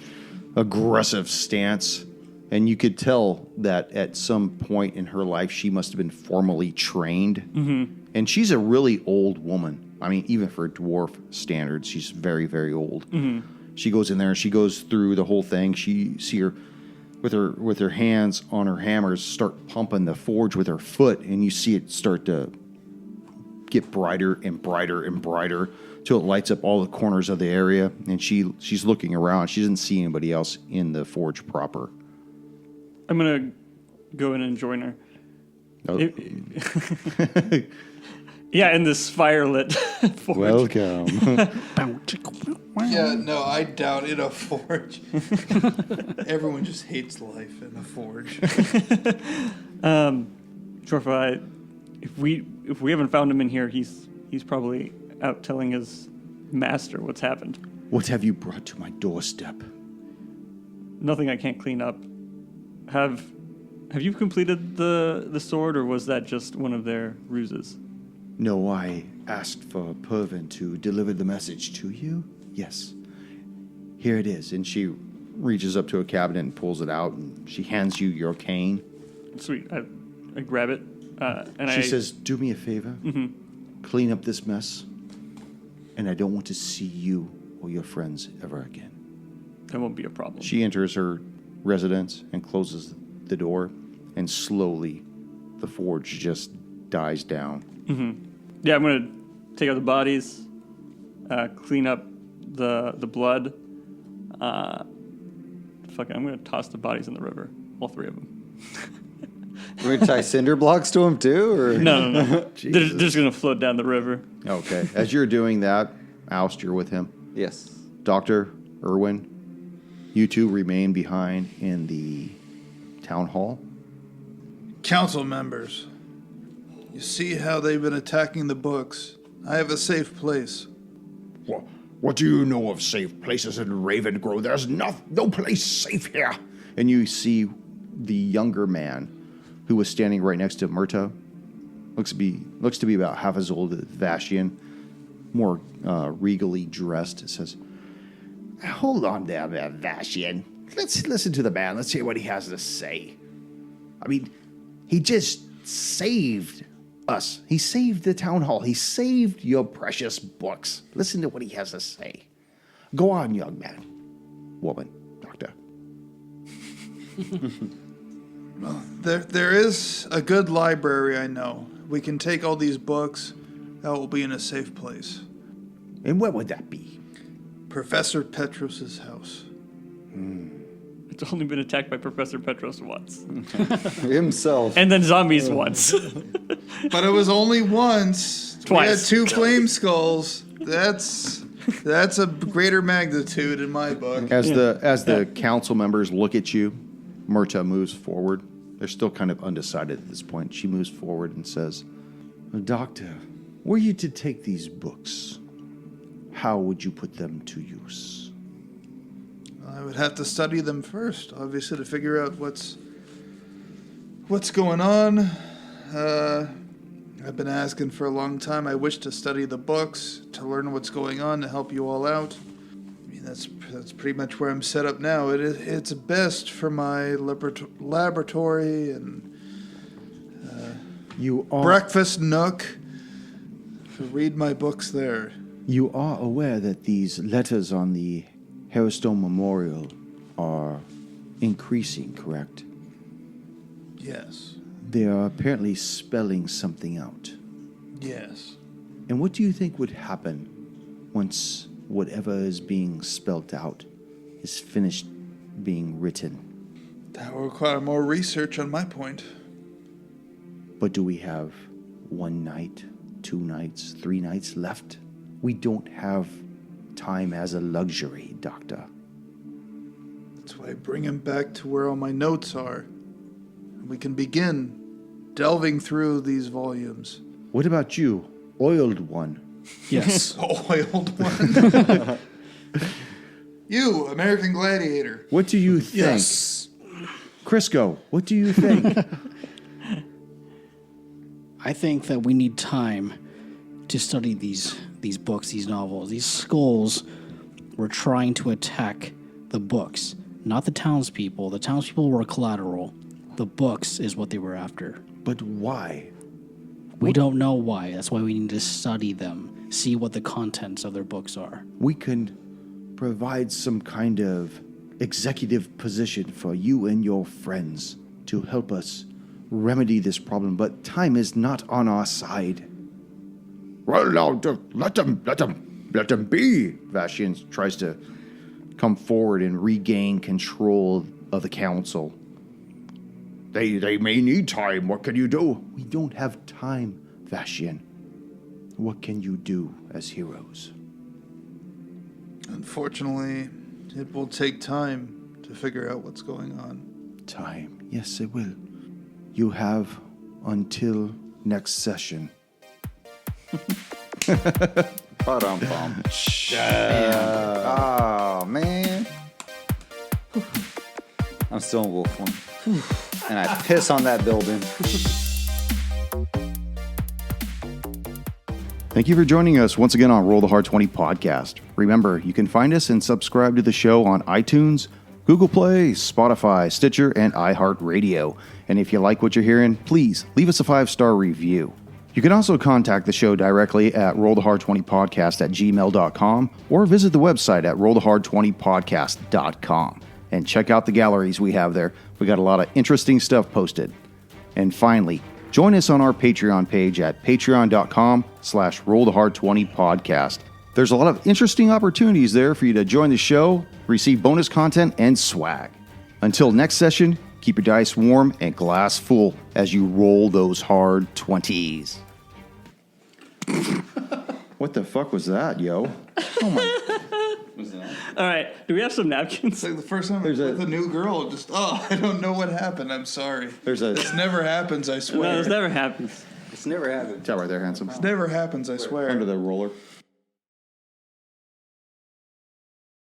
aggressive stance. And you could tell that at some point in her life, she must have been formally trained. Mm-hmm. And she's a really old woman. I mean, even for dwarf standards, she's very, very old. Mm-hmm. She goes in there, she goes through the whole thing. You see her with her hands on her hammers, start pumping the forge with her foot, and you see it start to get brighter and brighter and brighter till it lights up all the corners of the area. And she's looking around. She doesn't see anybody else in the forge proper. I'm gonna go in and join her. Oh. Yeah, in this firelit forge. Welcome. Yeah, no, I doubt it a forge. Everyone just hates life in a forge. Jorfa, if we haven't found him in here, he's probably out telling his master what's happened. What have you brought to my doorstep? Nothing I can't clean up. Have you completed the sword, or was that just one of their ruses? No, I asked for Pervin to deliver the message to you. Yes. Here it is. And she reaches up to a cabinet and pulls it out, and she hands you your cane. Sweet. I grab it, and She says, do me a favor. Mm-hmm. Clean up this mess, and I don't want to see you or your friends ever again. That won't be a problem. She enters her residence and closes the door, and slowly the forge just dies down. Yeah, I'm gonna take out the bodies, clean up the blood. Fuck it, I'm gonna toss the bodies in the river, all 3 of them. We're gonna tie cinder blocks to him too, or No. They're just gonna float down the river. Okay. As you're doing that, Oust, you're with him. yes. Dr. Irwin, you two remain behind in the town hall. Council members, you see how they've been attacking the books. I have a safe place. What do you know of safe places in Ravengro? There's no place safe here. And you see the younger man who was standing right next to Murta. Looks to be about half as old as Vashian, more regally dressed. It says, "Hold on there, Vashian. Let's listen to the man. Let's hear what he has to say. I mean, he just saved us. He saved the town hall. He saved your precious books. Listen to what he has to say. Go on, young man. Woman. Doctor. There is a good library, I know. We can take all these books. That will be in a safe place. And where would that be? Professor Petros's house. It's only been attacked by Professor Petros once. Himself. And then zombies once. But it was only once. Twice. We had 2 flame skulls. That's a greater magnitude in my book. As the council members look at you, Myrta moves forward. They're still kind of undecided at this point. She moves forward and says, Doctor, were you to take these books, how would you put them to use? I would have to study them first, obviously, to figure out what's going on. I've been asking for a long time. I wish to study the books, to learn what's going on, to help you all out. I mean, that's pretty much where I'm set up now. It's best for my laboratory and You are breakfast nook to read my books there. You are aware that these letters on the Harrowstone Memorial are increasing, correct? Yes. They are apparently spelling something out. Yes. And what do you think would happen once whatever is being spelt out is finished being written? That will require more research on my point. But do we have 1 night, 2 nights, 3 nights left? We don't have time as a luxury, Doctor. That's why I bring him back to where all my notes are. And we can begin delving through these volumes. What about you, oiled one? Yes. Oiled one. You, American Gladiator. What do you think? Yes. Crisco, what do you think? I think that we need time to study these books, these novels. These skulls were trying to attack the books, not the townspeople. The townspeople were collateral. The books is what they were after. But why? We don't know why. That's why we need to study them, see what the contents of their books are. We can provide some kind of executive position for you and your friends to help us remedy this problem, but time is not on our side. Well, now, let them be. Vashian tries to come forward and regain control of the council. They may need time. What can you do? We don't have time, Vashian. What can you do as heroes? Unfortunately, it will take time to figure out what's going on. Time. Yes, it will. You have until next session. Ba-dum-bum. Oh, man. I'm still in wolf form. And I piss on that building. Thank you for joining us once again on Roll the Hard 20 podcast. Remember, you can find us and subscribe to the show on iTunes, Google Play, Spotify, Stitcher, and iHeart Radio. And if you like what you're hearing, please leave us a 5-star review. You can also contact the show directly at rollthehard20podcast@gmail.com or visit the website at rollthehard20podcast.com and check out the galleries we have there. We got a lot of interesting stuff posted. And finally, join us on our Patreon page at patreon.com/rollthehard20podcast. There's a lot of interesting opportunities there for you to join the show, receive bonus content, and swag. Until next session, keep your dice warm and glass full as you roll those hard 20s. What the fuck was that, yo? Oh my. All right. Do we have some napkins? It's like the first time with a new girl, just, I don't know what happened. I'm sorry. This never happens, I swear. No, this never happens. It's never happened. It's right there, handsome. This never happens, I swear. Under the roller.